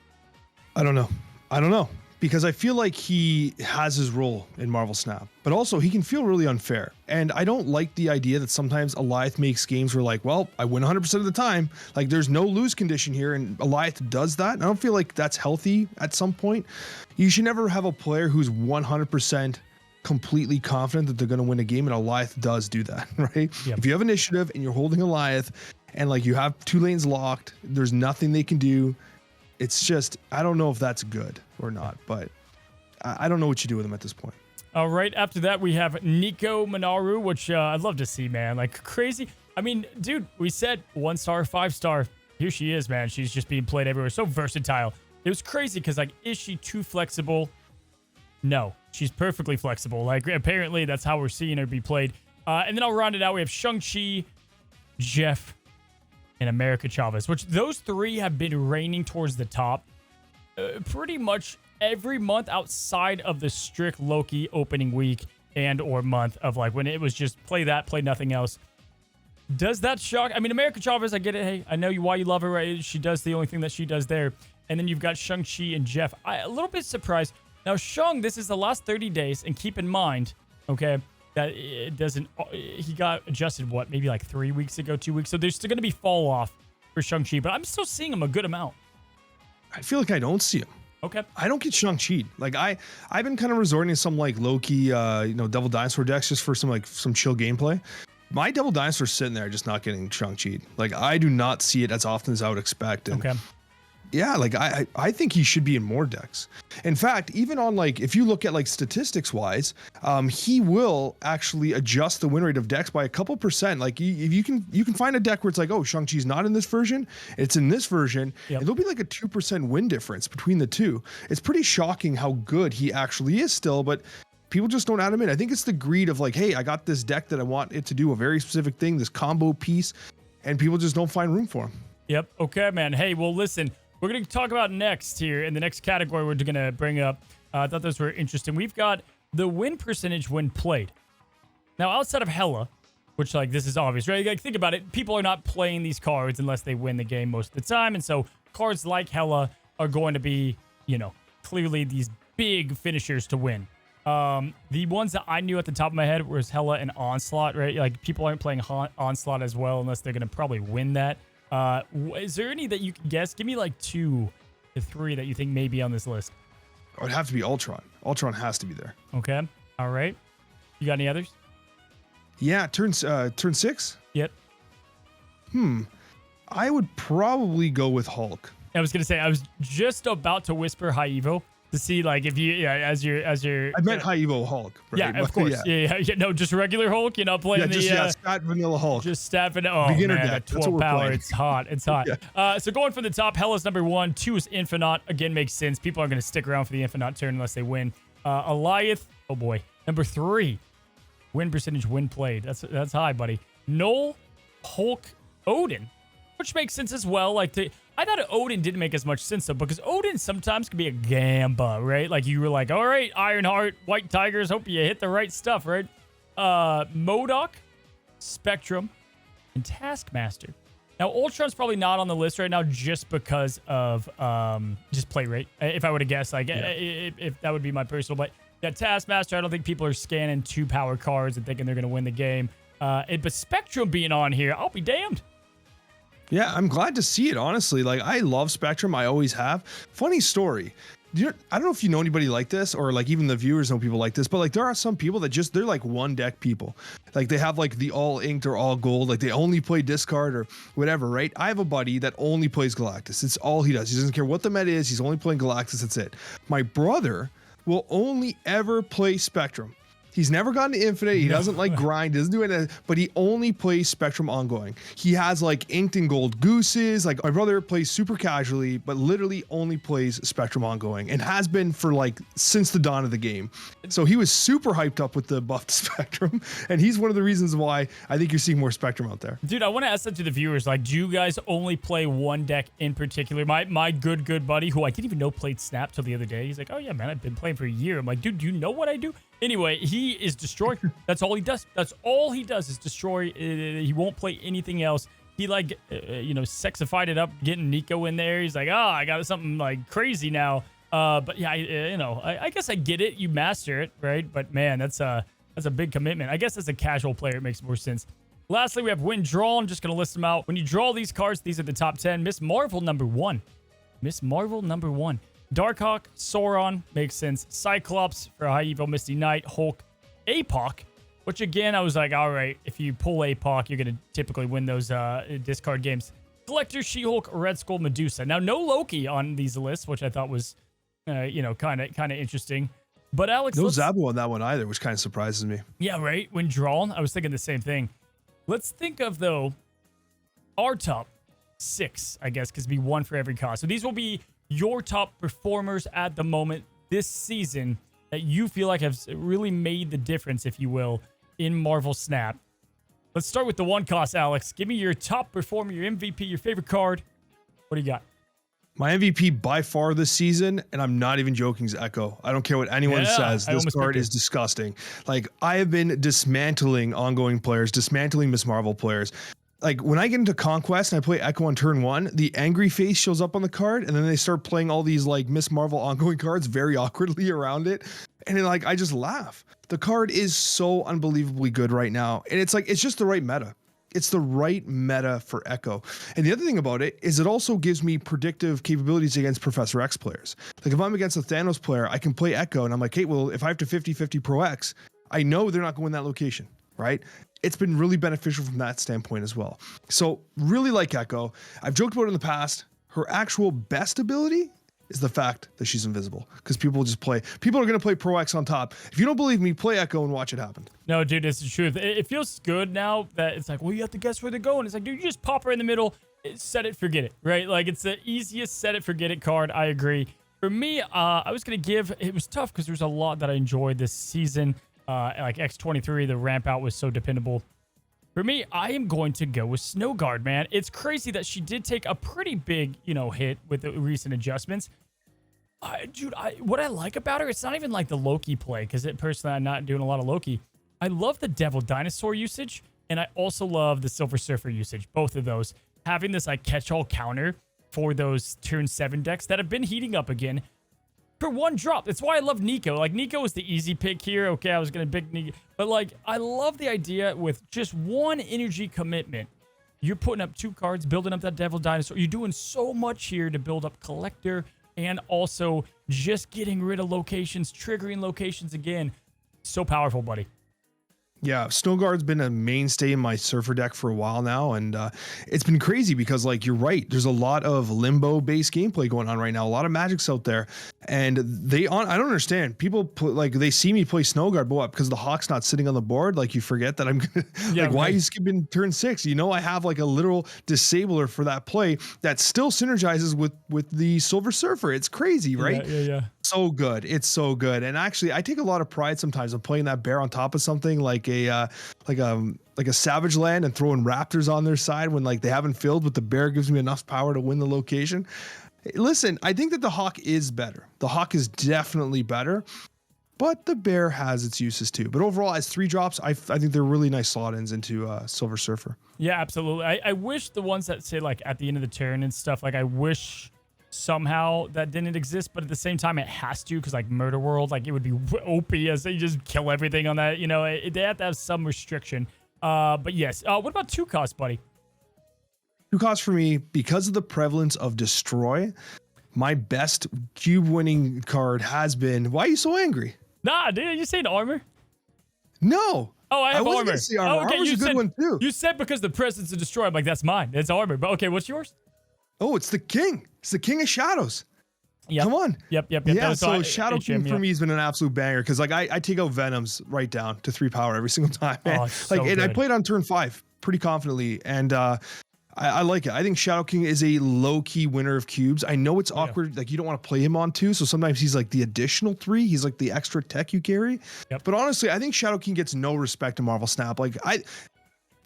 I don't know. because I feel like he has his role in Marvel Snap, but also he can feel really unfair. And I don't like the idea that sometimes Alioth makes games where like, well, I win 100% of the time. Like there's no lose condition here. And Alioth does that. I don't feel like that's healthy at some point. You should never have a player who's 100% completely confident that they're going to win a game. And Alioth does do that, right? Yep. If you have initiative and you're holding Alioth and like you have 2 lanes locked, there's nothing they can do. It's just, I don't know if that's good or not, but I don't know what you do with him at this point. All right. After that, we have Nico Minaru, which I'd love to see, man. Like crazy. I mean, dude, we said 1-star, 5-star. Here she is, man. She's just being played everywhere. So versatile. It was crazy because, like, is she too flexible? No, she's perfectly flexible. Like, apparently that's how we're seeing her be played. And then I'll round it out. We have Shang-Chi, Jeff, and America Chavez, which those 3 have been reigning towards the top pretty much every month outside of the strict Loki opening week and or month of like when it was just play that, play nothing else. Does that shock? I mean, America Chavez, I get it. Hey, I know why you love her, right? She does the only thing that she does there. And then you've got Shang-Chi and Jeff. A little bit surprised. Now, Shang, this is the last 30 days, and keep in mind, okay, that it doesn't, he got adjusted, what, maybe like 3 weeks ago, 2 weeks. So there's still going to be fall off for Shang-Chi, but I'm still seeing him a good amount. I feel like I don't see him. Okay. I don't get Shang-Chi. Like I've been kind of resorting to some like Loki, Devil Dinosaur decks just for some chill gameplay. My Devil Dinosaur's sitting there just not getting Shang-Chi. Like I do not see it as often as I would expect. And okay. Yeah, like I think he should be in more decks. In fact, even on like if you look at like statistics wise, he will actually adjust the win rate of decks by a couple percent. Like if you can find a deck where it's like, oh, Shang-Chi's not in this version, it's in this version, and there'll be like a 2% win difference between the two. It's pretty shocking how good he actually is still, but people just don't add him in. I think it's the greed of like, hey, I got this deck that I want it to do a very specific thing, this combo piece, and people just don't find room for him. Yep. Okay, man. Hey, well, listen. We're going to talk about next here in the next category we're going to bring up. I thought those were interesting. We've got the win percentage when played. Now, outside of Hela, which, like, this is obvious, right? Like, think about it. People are not playing these cards unless they win the game most of the time. And so cards like Hela are going to be, clearly these big finishers to win. The ones that I knew at the top of my head was Hela and Onslaught, right? Like, people aren't playing Onslaught as well unless they're going to probably win that. Is there any that you can guess? Give me like 2 to 3 that you think may be on this list. It would have to be Ultron. Ultron has to be there. Okay. All right. You got any others? Yeah, turn 6? Yep. I would probably go with Hulk. I was going to say, I was just about to whisper High Evo to see like if you, as your. I meant High Evo Hulk. Right? Yeah, of course. Yeah. No, just regular Hulk, playing stat vanilla Hulk. Just stat vanilla. Oh, beginner man, deck. that 12 power. It's hot. It's hot. Yeah. So going from the top, Hela's number 1, 2 is Infinite. Again, makes sense. People aren't going to stick around for the Infinite turn unless they win. Alioth, oh boy. Number 3, win percentage when played. That's high, buddy. Null, Hulk, Odin, which makes sense as well. I thought Odin didn't make as much sense though, because Odin sometimes can be a gamba, right? Like you were like, all right, Ironheart, White Tigers, hope you hit the right stuff, right? MODOK, Spectrum, and Taskmaster. Now, Ultron's probably not on the list right now just because of just play rate. If I were to guess, if that would be my personal, but yeah, Taskmaster, I don't think people are scanning 2 power cards and thinking they're going to win the game. But Spectrum being on here, I'll be damned. Yeah, I'm glad to see it, honestly. Like, I love Spectrum. I always have. Funny story. I don't know if you know anybody like this, or like even the viewers know people like this, but like there are some people that they're like one deck people. Like they have like the all inked or all gold, like they only play discard or whatever, right? I have a buddy that only plays Galactus. It's all he does. He doesn't care what the meta is. He's only playing Galactus. That's it. My brother will only ever play Spectrum. He's never gotten to Infinite. He doesn't like grind, doesn't do anything, but he only plays Spectrum ongoing. He has like inked and gold gooses. Like my brother plays super casually, but literally only plays Spectrum ongoing and has been for like since the dawn of the game. So he was super hyped up with the buffed Spectrum. And he's one of the reasons why I think you're seeing more Spectrum out there. Dude, I want to ask that to the viewers. Like, do you guys only play one deck in particular? My good buddy, who I didn't even know played Snap till the other day. He's like, oh yeah, man, I've been playing for a year. I'm like, dude, do you know what I do? Anyway, he is destroy. That's all he does. That's all he does is destroy. He won't play anything else. He like, sexified it up, getting Nico in there. He's like, I got something like crazy now. But yeah, I guess I get it. You master it, right? But man, that's a big commitment. I guess as a casual player, it makes more sense. Lastly, we have win draw. I'm just going to list them out. When you draw these cards, these are the top 10. Miss Marvel number 1. Miss Marvel number 1. Darkhawk, Sauron, makes sense. Cyclops for High Evil, Misty Knight, Hulk, APOC, which again, I was like, all right, if you pull APOC, you're going to typically win those discard games. Collector, She-Hulk, Red Skull, Medusa. Now, no Loki on these lists, which I thought was, kind of interesting. But Alex, no Zabu on that one either, which kind of surprises me. Yeah, right. When drawn, I was thinking the same thing. Let's think of, though, our top 6, I guess, because it'd be 1 for every cost. So these will be your top performers at the moment this season that you feel like have really made the difference, if you will, in Marvel Snap. Let's start with the 1 cost, Alex. Give me your top performer, your MVP, your favorite card. What do you got? My MVP by far this season, and I'm not even joking, is Echo. I don't care what anyone says. This card is disgusting. Like, I have been dismantling ongoing players, dismantling Miss Marvel players. Like, when I get into Conquest and I play Echo on turn 1, the angry face shows up on the card, and then they start playing all these, like, Miss Marvel ongoing cards very awkwardly around it. And, like, I just laugh. The card is so unbelievably good right now. And it's like, it's just the right meta. It's the right meta for Echo. And the other thing about it is it also gives me predictive capabilities against Professor X players. Like, if I'm against a Thanos player, I can play Echo, and I'm like, hey, well, if I have to 50-50 Pro X, I know they're not going that location, right? It's been really beneficial from that standpoint as well. So really like Echo. I've joked about it in the past. Her actual best ability is the fact that she's invisible, because people are going to play Pro X on top. If you don't believe me, play Echo and watch it happen. No, dude, it's the truth. It feels good now that it's like, well, you have to guess where they're going. It's like, dude, you just pop her in the middle, set it, forget it, right? Like, it's the easiest set it, forget it card. I agree. For me, I was going to give, it was tough because there's a lot that I enjoyed this season. Like X23, the ramp out was so dependable. For me, I am going to go with Snowguard, man. It's crazy that she did take a pretty big, hit with the recent adjustments. Dude, what I like about her, it's not even like the Loki play, because personally, I'm not doing a lot of Loki. I love the Devil Dinosaur usage, and I also love the Silver Surfer usage. Both of those. Having this like catch-all counter for those turn 7 decks that have been heating up again for 1 drop. That's why I love Nico. Like, Nico was the easy pick here. Okay, I was going to pick Nico. But, like, I love the idea with just 1 energy commitment. You're putting up 2 cards, building up that Devil Dinosaur. You're doing so much here to build up Collector and also just getting rid of locations, triggering locations again. So powerful, buddy. Yeah, Snowguard's been a mainstay in my Surfer deck for a while now, and it's been crazy because, like, you're right, there's a lot of Limbo-based gameplay going on right now, a lot of Magics out there, and I don't understand. People they see me play Snowguard, but what, because the Hawk's not sitting on the board? Like, you forget that I'm gonna, why are you skipping turn 6? I have like a literal disabler for that play that still synergizes with the Silver Surfer. It's crazy, right? Yeah. So good. It's so good. And actually, I take a lot of pride sometimes in playing that bear on top of something like a Savage Land and throwing Raptors on their side when like they haven't filled, but the bear gives me enough power to win the location. Listen, I think that the Hawk is better. The Hawk is definitely better, but the bear has its uses too. But overall, as 3 drops, I think they're really nice slot-ins into Silver Surfer. Yeah, absolutely. I wish the ones that say like at the end of the turn and stuff, like I wish somehow that didn't exist, but at the same time it has to, because like Murder World, like it would be OP as they just kill everything on that. They have to have some restriction. But yes, what about 2 costs, buddy? 2 costs for me, because of the prevalence of Destroy, my best cube winning card has been, why are you so angry? Nah, dude, you saying armor? No. Oh, I have armor. Okay, Armor's a good one too. You said because the presence of Destroy, I'm like, that's mine. That's armor. But okay, what's yours? Oh, it's the King. It's the King of Shadows. Yep. Come on. Yep. Yeah, so Shadow King for me has been an absolute banger, because like I take out Venoms right down to 3 power every single time. Man. Oh, so and I good. played on turn 5 pretty confidently, and I like it. I think Shadow King is a low-key winner of cubes. I know it's awkward, like you don't want to play him on 2, so sometimes he's like the additional 3. He's like the extra tech you carry. Yep. But honestly, I think Shadow King gets no respect in Marvel Snap. Like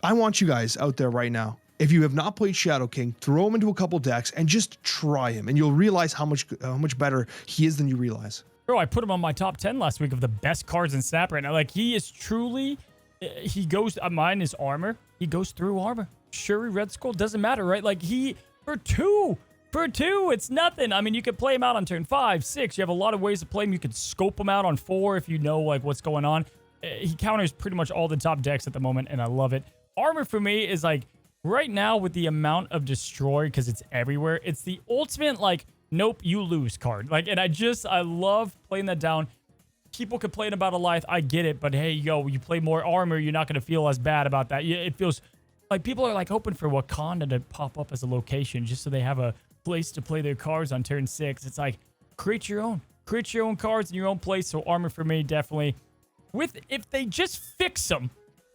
I want you guys out there right now, if you have not played Shadow King, throw him into a couple decks and just try him, and you'll realize how much better he is than you realize. Bro, I put him on my top 10 last week of the best cards in Snap right now. Like, he is truly, he goes, mine is armor. He goes through armor. Shuri, Red Skull, doesn't matter, right? Like, for 2, For 2, it's nothing. I mean, you could play him out on turn 5, 6. You have a lot of ways to play him. You could scope him out on 4 if you know like what's going on. He counters pretty much all the top decks at the moment, and I love it. Armor for me is like right now with the amount of destroy because it's everywhere. It's the ultimate like nope, you lose card. Like, and I love playing that down. People complain about Goliath. I get it, but hey, yo, you play more armor, you're not gonna feel as bad about that. It feels like people are like hoping for Wakanda to pop up as a location just so they have a place to play their cards on turn 6. It's like create your own cards in your own place. So armor for me, definitely. If they just fix them,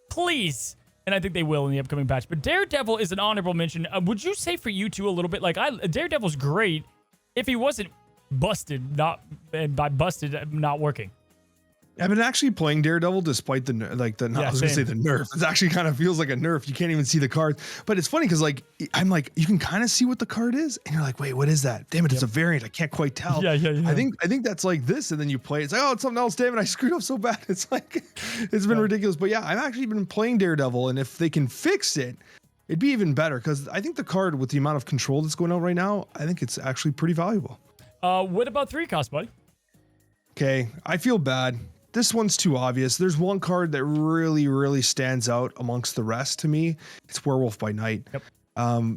please, and I think they will in the upcoming patch. But Daredevil is an honorable mention. Would you say for you too a little bit? Like Daredevil's great if he wasn't busted, not working. I've been actually playing Daredevil despite the I was gonna say the nerf. It actually kind of feels like a nerf. You can't even see the cards, but it's funny because like I'm like you can kind of see what the card is, and you're like, wait, what is that? Damn it, it's a variant. I can't quite tell. Yeah. I think that's like this, and then you play. It's like, oh, it's something else. Damn it, I screwed up so bad. It's like it's been ridiculous. But yeah, I've actually been playing Daredevil, and if they can fix it, it'd be even better because I think the card with the amount of control that's going on right now, I think it's actually pretty valuable. What about 3 cost, buddy? Okay, I feel bad. This one's too obvious. There's one card that really, really stands out amongst the rest to me. It's Werewolf by Night. Yep.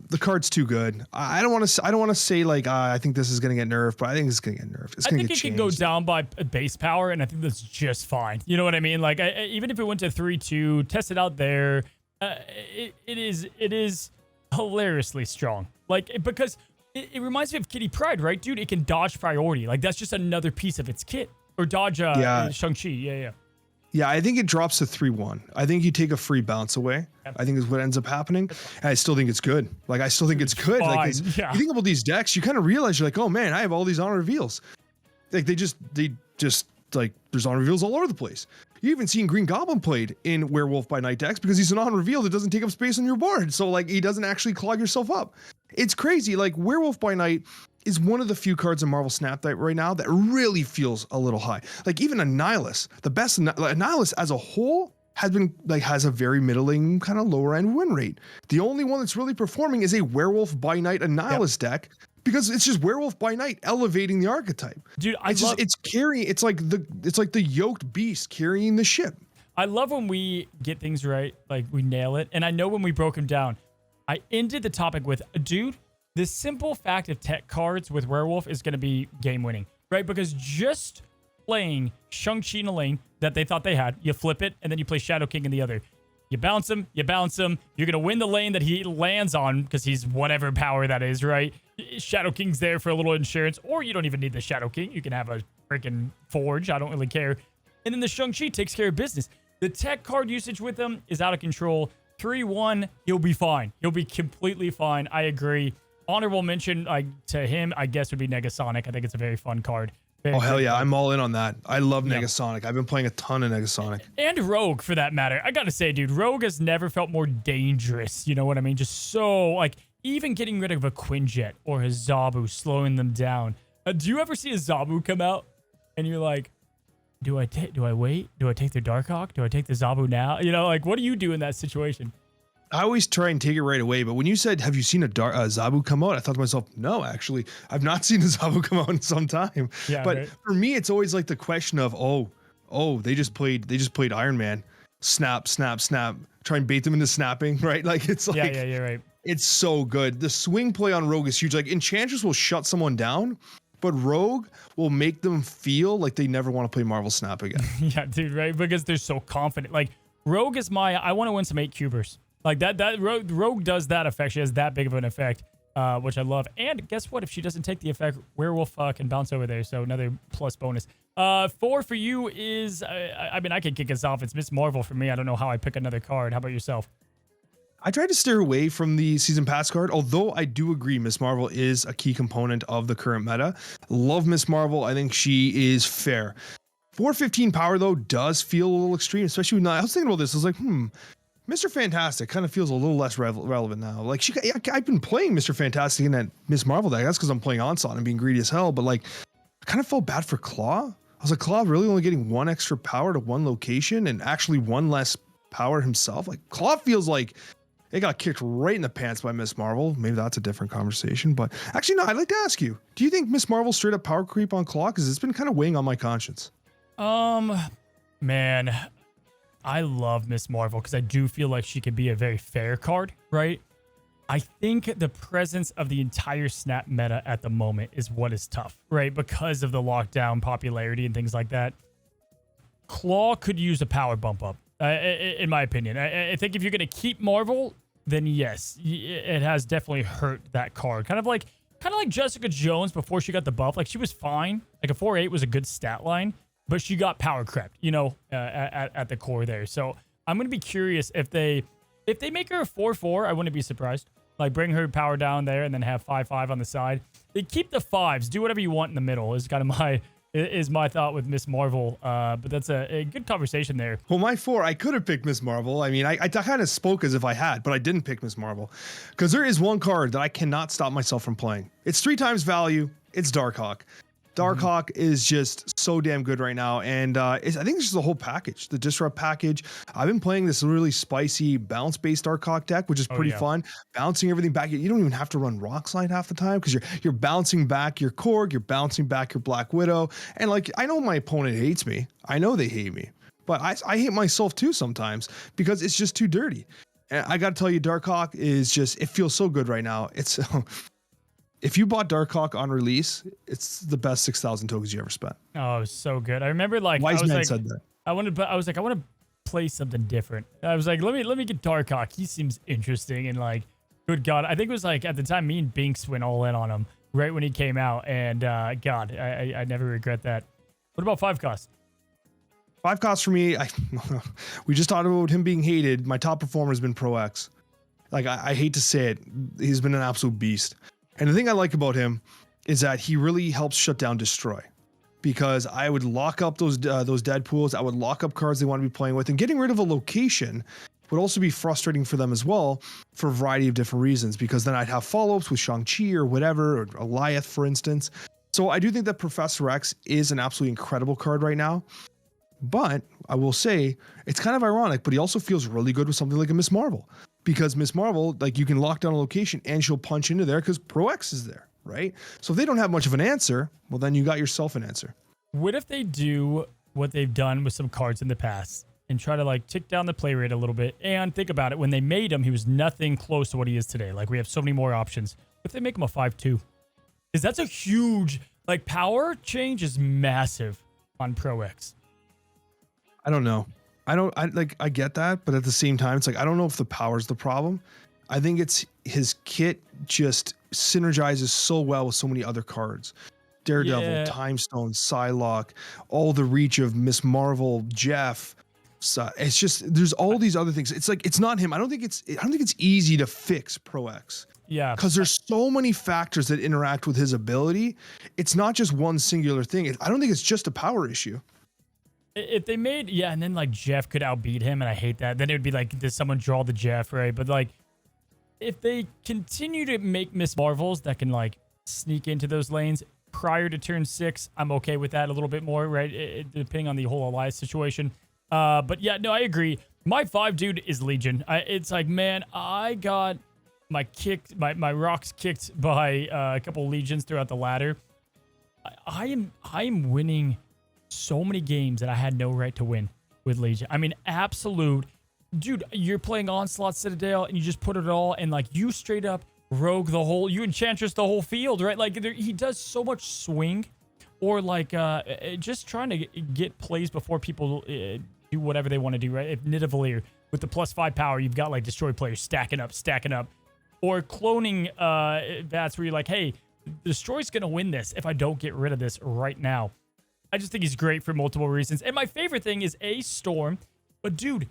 The card's too good. I don't want to say like I think this is gonna get nerfed, but I think it's gonna get nerfed. I think it can go down by base power, and I think that's just fine. You know what I mean? Like even if it went to 3-2, test it out there. It is hilariously strong. Like because it reminds me of Kitty Pryde, right, dude? It can dodge priority. Like that's just another piece of its kit. Or dodge Shang-Chi. Yeah. I think it drops to 3-1. I think you take a free bounce away. I think is what ends up happening. And I still think it's good. Like, I still think it's good. Like, you think about these decks, you kind of realize you're like, oh man, I have all these honor reveals. Like, they just like, there's honor reveals all over the place. You even seen Green Goblin played in Werewolf by Night decks because he's an honor reveal that doesn't take up space on your board. So, like, he doesn't actually clog yourself up. It's crazy. Like, Werewolf by Night is one of the few cards in Marvel Snap right now that really feels a little high. Like even Annihilus, the best Annihilus as a whole has a very middling kind of lower end win rate. The only one that's really performing is a Werewolf by Night Annihilus deck because it's just Werewolf by Night elevating the archetype. Dude, it's like the yoked beast carrying the ship. I love when we get things right, like we nail it. And I know when we broke them down, I ended the topic with, dude, the simple fact of tech cards with Werewolf is going to be game winning, right? Because just playing Shang-Chi in a lane that they thought they had, you flip it, and then you play Shadow King in the other. You bounce him. You're going to win the lane that he lands on because he's whatever power that is, right? Shadow King's there for a little insurance, or you don't even need the Shadow King. You can have a freaking Forge. I don't really care. And then the Shang-Chi takes care of business. The tech card usage with him is out of control. 3-1, he'll be fine. He'll be completely fine. I agree. Honorable mention to him, I guess, would be Negasonic. I think it's a very fun card. Oh, hell yeah. I'm all in on that. I love Negasonic. I've been playing a ton of Negasonic. And Rogue, for that matter. I got to say, dude, Rogue has never felt more dangerous. You know what I mean? Just so, like, even getting rid of a Quinjet or a Zabu, slowing them down. Do you ever see a Zabu come out and you're like, do I wait? Do I take the Darkhawk? Do I take the Zabu now? You know, like, what do you do in that situation? I always try and take it right away, but when you said, have you seen a Zabu come out? I thought to myself, no, actually, I've not seen a Zabu come out in some time. Yeah, but for me, it's always like the question of, they just played Iron Man. Snap. Try and bait them into snapping, right? Like, it's like, yeah, you're right. It's so good. The swing play on Rogue is huge. Like, Enchantress will shut someone down, but Rogue will make them feel like they never want to play Marvel Snap again. Yeah, dude, right? Because they're so confident. Like, Rogue is I want to win some 8-cubers. Like that Rogue does that effect. She has that big of an effect, which I love. And guess what? If she doesn't take the effect, Werewolf can bounce over there. So another plus bonus. 4 for you is, I mean, I can kick us off. It's Miss Marvel for me. I don't know how I pick another card. How about yourself? I tried to steer away from the season pass card, although I do agree Miss Marvel is a key component of the current meta. Love Miss Marvel. I think she is fair. 415 power, though, does feel a little extreme, especially when I was thinking about this. I was like, Mr. Fantastic kind of feels a little less relevant now. Like I've been playing Mr. Fantastic in that Miss Marvel deck. That's because I'm playing Onslaught and being greedy as hell. But like, I kind of felt bad for Claw. I was like, Claw really only getting 1 extra power to 1 location and actually 1 less power himself. Like Claw feels like It got kicked right in the pants by Miss Marvel. Maybe that's a different conversation. But actually, no, I'd like to ask you, do you think Miss Marvel straight up power creep on Claw? Because it's been kind of weighing on my conscience. Man, I love Miss Marvel because I do feel like she could be a very fair card, right? I think the presence of the entire Snap meta at the moment is what is tough, right? Because of the lockdown popularity and things like that. Claw could use a power bump up, in my opinion. I think if you're going to keep Marvel, then yes, it has definitely hurt that card. Kind of like Jessica Jones before she got the buff. Like, she was fine. Like, a 4-8 was a good stat line, but she got power crept, you know, at the core there. So I'm going to be curious if they make her a 4-4, I wouldn't be surprised. Like, bring her power down there and then have 5-5 on the side. They keep the 5s. Do whatever you want in the middle is kind of my thought with Miss Marvel. But that's a good conversation there. Well, my 4, I could have picked Miss Marvel. I mean, I kind of spoke as if I had, but I didn't pick Miss Marvel. Because there is one card that I cannot stop myself from playing. It's 3 times value. It's Darkhawk. Darkhawk is just so damn good right now, and I think it's just the whole package, the Disrupt package. I've been playing this really spicy bounce-based Darkhawk deck, which is pretty fun. Bouncing everything back. You don't even have to run Rock Slide half the time because you're bouncing back your Korg, you're bouncing back your Black Widow, and like, I know my opponent hates me. I know they hate me, but I hate myself too sometimes because it's just too dirty. And I got to tell you, Darkhawk is just, it feels so good right now. It's if you bought Darkhawk on release, it's the best 6,000 tokens you ever spent. Oh, so good. I remember, like, Wise Man said that. I want to play something different. I was like, let me get Darkhawk. He seems interesting, and like, good God, I think it was like at the time me and Binks went all in on him right when he came out, and God, I never regret that. What about 5 cost? 5 cost for me. We just talked about him being hated. My top performer has been Pro X. Like, I hate to say it, he's been an absolute beast. And the thing I like about him is that he really helps shut down Destroy, because I would lock up those dead pools. I would lock up cards they want to be playing with, and getting rid of a location would also be frustrating for them as well for a variety of different reasons, because then I'd have follow-ups with Shang-Chi or whatever, or Goliath, for instance. So I do think that Professor X is an absolutely incredible card right now. But I will say it's kind of ironic, but he also feels really good with something like a Miss Marvel, because Miss Marvel, like, you can lock down a location and she'll punch into there because Pro X is there, right? So if they don't have much of an answer, well, then you got yourself an answer. What if they do what they've done with some cards in the past and try to, like, tick down the play rate a little bit? And think about it, when they made him, he was nothing close to what he is today. Like, we have so many more options. What if they make him a 5-2? Because that's a huge, like, power change is massive on Pro X. I don't know. I get that, but at the same time, it's like, I don't know if the power's the problem. I think it's his kit just synergizes so well with so many other cards. Daredevil, Time Stone, Psylocke, all the reach of Miss Marvel, Jeff. So it's just, there's all these other things. It's like, it's not him. I don't think it's easy to fix Pro X. Yeah. Because there's so many factors that interact with his ability. It's not just one singular thing. I don't think it's just a power issue. If they made, and then, like, Jeff could outbeat him, and I hate that. Then it would be like, does someone draw the Jeff, right? But, like, if they continue to make Miss Marvels that can, like, sneak into those lanes prior to turn 6, I'm okay with that a little bit more, right? Depending on the whole Elias situation. But yeah, no, I agree. My 5 dude is Legion. It's like, man, I got my rocks kicked by a couple Legions throughout the ladder. I am winning so many games that I had no right to win with Legion. I mean, absolute, dude, you're playing Onslaught Citadel and you just put it all, and like, you straight up rogue you Enchantress the whole field, right? Like, he does so much swing, or like just trying to get plays before people do whatever they want to do, right? If Nidavellir with the +5 power, you've got like Destroy players stacking up, or cloning Vats where you're like, hey, Destroy's gonna win this if I don't get rid of this right now. I just think he's great for multiple reasons. And my favorite thing is Storm. But dude,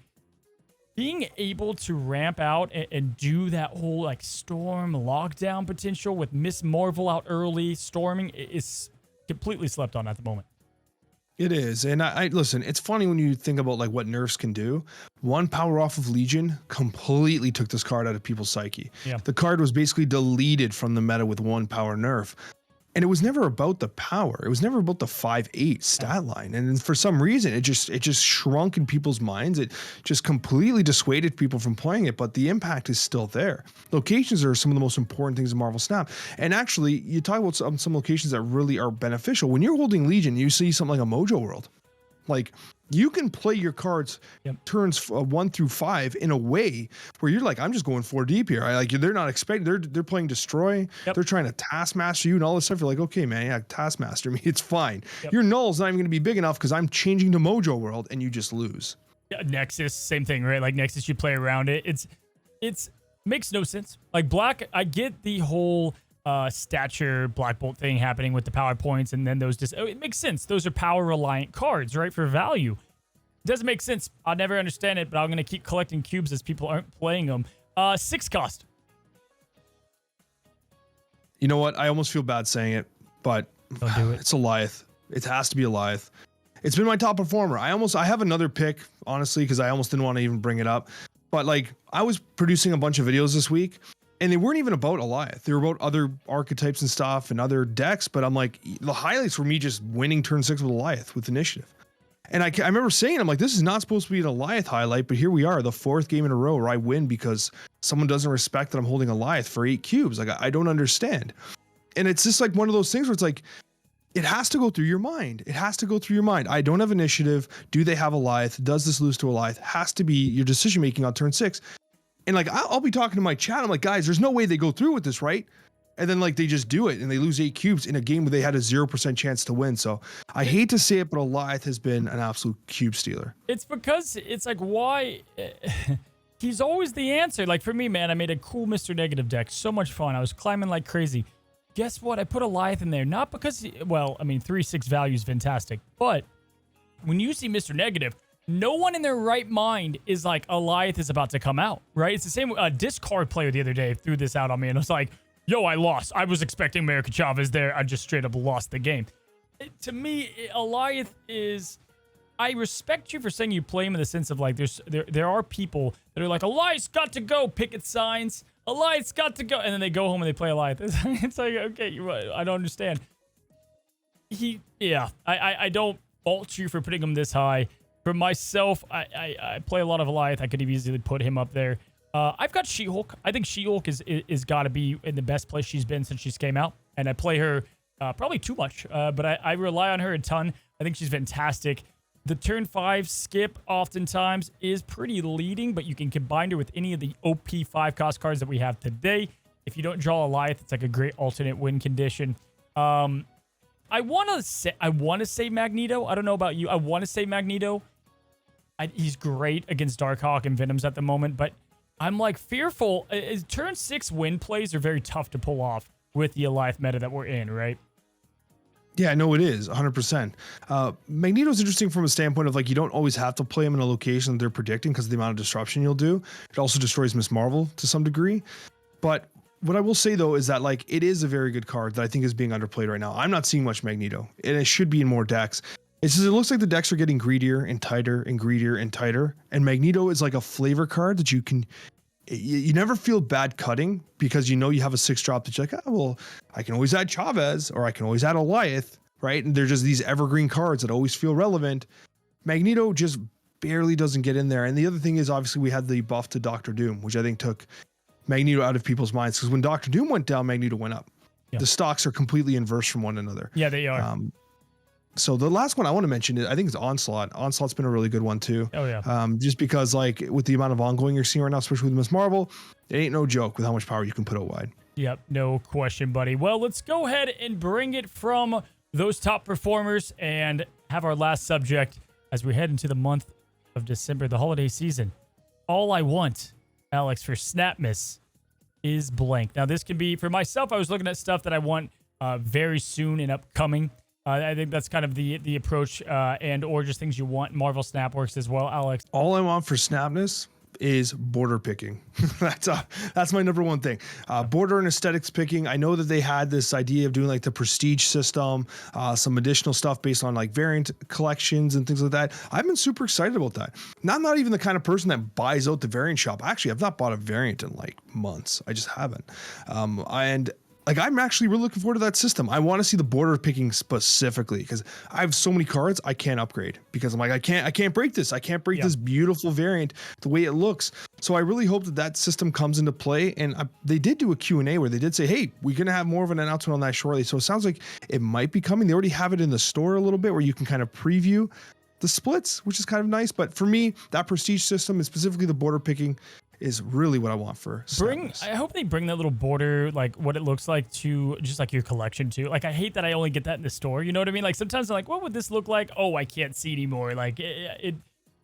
being able to ramp out and do that whole like Storm lockdown potential with Miss Marvel out early, storming, is completely slept on at the moment. It is. And I listen, it's funny when you think about like what nerfs can do. One power off of Legion completely took this card out of people's psyche. Yeah. The card was basically deleted from the meta with one power nerf. And it was never about the power. It was never about the 5'8" stat line. And then for some reason, it just shrunk in people's minds. It just completely dissuaded people from playing it, but the impact is still there. Locations are some of the most important things in Marvel Snap. And actually, you talk about some locations that really are beneficial. When you're holding Legion, you see something like a Mojo World. Like, you can play your cards turns 1 through 5 in a way where you're like, I'm just going 4 deep here. They're not expecting, they're playing destroy. They're trying to taskmaster you and all this stuff. You're like, okay, man, yeah, taskmaster me. It's fine. Your null's not even going to be big enough because I'm changing to Mojo World, and you just lose. Yeah, Nexus, same thing, right? Like Nexus, you play around it. It's makes no sense. Like Black, I get the whole stature Black Bolt thing happening with the power points, and then those it makes sense. Those are power reliant cards, right? For value. It doesn't make sense. I'll never understand it, but I'm gonna keep collecting cubes as people aren't playing them. 6 cost. You know what? I almost feel bad saying it, but don't do it. It's Alioth. It has to be Alioth. It's been my top performer. I have another pick, honestly, because I almost didn't want to even bring it up. But like, I was producing a bunch of videos this week, and they weren't even about Alioth. They were about other archetypes and stuff and other decks. But I'm like, the highlights were me just winning turn 6 with Alioth with initiative. And I remember saying, I'm like, this is not supposed to be an Alioth highlight, but here we are, the 4th game in a row where I win because someone doesn't respect that I'm holding Alioth for 8 cubes. Like, I don't understand. And it's just like one of those things where it's like, it has to go through your mind. It has to go through your mind. I don't have initiative. Do they have Alioth? Does this lose to Alioth? Has to be your decision making on turn 6. And like, I'll be talking to my chat. I'm like, guys, there's no way they go through with this, right? And then like they just do it and they lose 8 cubes in a game where they had a 0% chance to win. So I hate to say it, but Alioth has been an absolute cube stealer. It's because it's like, why? He's always the answer. Like for me, man, I made a cool Mr. Negative deck. So much fun. I was climbing like crazy. Guess what? I put Alioth in there. Not because, well, I mean, 3/6 value is fantastic. But when you see Mr. Negative, no one in their right mind is like, Alioth is about to come out, right? It's the same. Discard player the other day threw this out on me, and I was like, yo, I lost. I was expecting America Chavez there. I just straight up lost the game. To me, Alioth is... I respect you for saying you play him in the sense of like, there are people that are like, Alioth's got to go, picket signs. Alioth's got to go. And then they go home and they play Alioth. It's like, okay, I don't understand. I don't fault you for putting him this high. For myself, I play a lot of Alioth. I could have easily put him up there. I've got She-Hulk. I think She-Hulk is got to be in the best place she's been since she's came out. And I play her probably too much, but I rely on her a ton. I think she's fantastic. The turn 5 skip oftentimes is pretty leading, but you can combine her with any of the OP 5-cost cards that we have today. If you don't draw Alioth, it's like a great alternate win condition. I want to say Magneto. I don't know about you. I want to say Magneto. He's great against Darkhawk and Venoms at the moment, but I'm like fearful. Turn 6 win plays are very tough to pull off with the Alioth meta that we're in, right? Yeah, no, it is 100%. Magneto's interesting from a standpoint of like, you don't always have to play him in a location that they're predicting because of the amount of disruption you'll do. It also destroys Miss Marvel to some degree. But what I will say though is that like, it is a very good card that I think is being underplayed right now. I'm not seeing much Magneto, and it should be in more decks. It's just, it looks like the decks are getting greedier and tighter and greedier and tighter. And Magneto is like a flavor card that you never feel bad cutting because you know you have a 6-drop that you're like, oh, well, I can always add Chavez or I can always add Alioth, right? And they're just these evergreen cards that always feel relevant. Magneto just barely doesn't get in there. And the other thing is, obviously, we had the buff to Doctor Doom, which I think took Magneto out of people's minds because when Doctor Doom went down, Magneto went up. Yeah. The stocks are completely inverse from one another. Yeah, they are. So the last one I want to mention is, I think, is Onslaught. Onslaught's been a really good one too. Oh yeah. Just because like with the amount of ongoing you're seeing right now, especially with Miss Marvel, it ain't no joke with how much power you can put out wide. Yep, no question, buddy. Well, let's go ahead and bring it from those top performers and have our last subject as we head into the month of December, the holiday season. All I want, Alex, for SNAPmas is blank. Now, this can be, for myself, I was looking at stuff that I want very soon and upcoming. I think that's kind of the approach and or just things you want. Marvel Snap works as well, Alex. All I want for SNAPmas is border picking. That's my number one thing. Border and aesthetics picking. I know that they had this idea of doing like the prestige system, some additional stuff based on like variant collections and things like that. I've been super excited about that. Now, I'm not even the kind of person that buys out the variant shop. Actually, I've not bought a variant in like months. I just haven't. And like I'm actually really looking forward to that system. I want to see the border picking specifically because I have so many cards I can't upgrade because I'm like I can't break this. I can't break this beautiful variant the way it looks. So I really hope that that system comes into play. And they did do a Q&A where they did say, hey, we're going to have more of an announcement on that shortly. So it sounds like it might be coming. They already have it in the store a little bit where you can kind of preview the splits, which is kind of nice. But for me, that prestige system and specifically the border picking is really what I want for SNAPmas. I hope they bring that little border, like what it looks like, to just like your collection too. Like I hate that I only get that in the store. You know what I mean? Like sometimes I'm like, what would this look like? Oh, I can't see anymore. Like it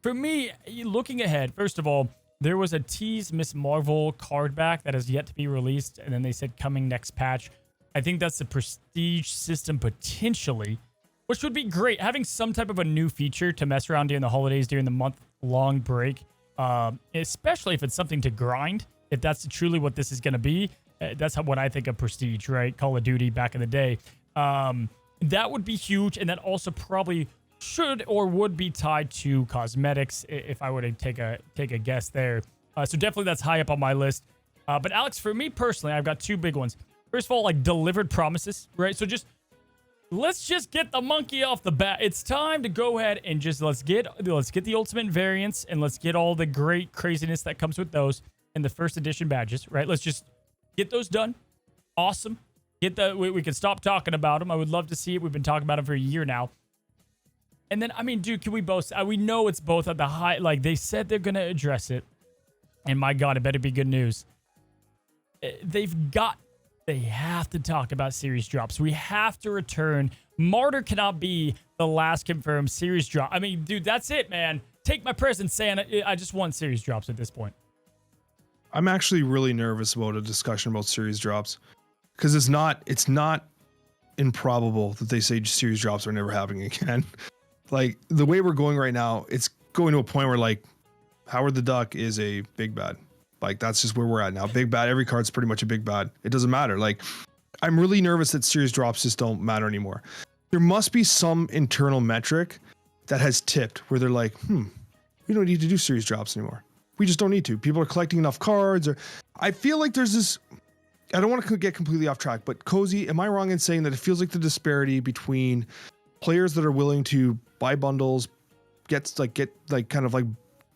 for me, looking ahead. First of all, there was a tease Miss Marvel card back that has yet to be released, and then they said coming next patch. I think that's the prestige system potentially, which would be great. Having some type of a new feature to mess around during the holidays, during the month-long break. Especially if it's something to grind, if that's truly what this is going to be. That's what I think of prestige, right? Call of Duty back in the day. That would be huge, and that also probably should or would be tied to cosmetics if I were to take a guess there. So definitely that's high up on my list. But Alex, for me personally, I've got two big ones. First of all, like delivered promises, right? So let's just get the monkey off the bat. It's time to go ahead and just let's get the ultimate variants and let's get all the great craziness that comes with those in the first edition badges, right? Let's just get those done. Awesome. We can stop talking about them. I would love to see it. We've been talking about them for a year now. And then, I mean, dude, can we both? We know it's both at the high. Like they said, they're gonna address it, and my God, it better be good news. They have to talk about series drops. We have to return. Martyr cannot be the last confirmed series drop. I mean, dude, that's it, man. Take my present, Santa. I just want series drops at this point. I'm actually really nervous about a discussion about series drops because it's not improbable that they say series drops are never happening again. Like the way we're going right now, it's going to a point where like Howard the Duck is a big bad. Like that's just where we're at now. Big bad. Every card's pretty much a big bad. It doesn't matter. Like I'm really nervous that series drops just don't matter anymore. There must be some internal metric that has tipped where they're like, we don't need to do series drops anymore. We just don't need to. People are collecting enough cards. Or I feel like there's this. I don't want to get completely off track, but Cozy, am I wrong in saying that it feels like the disparity between players that are willing to buy bundles, get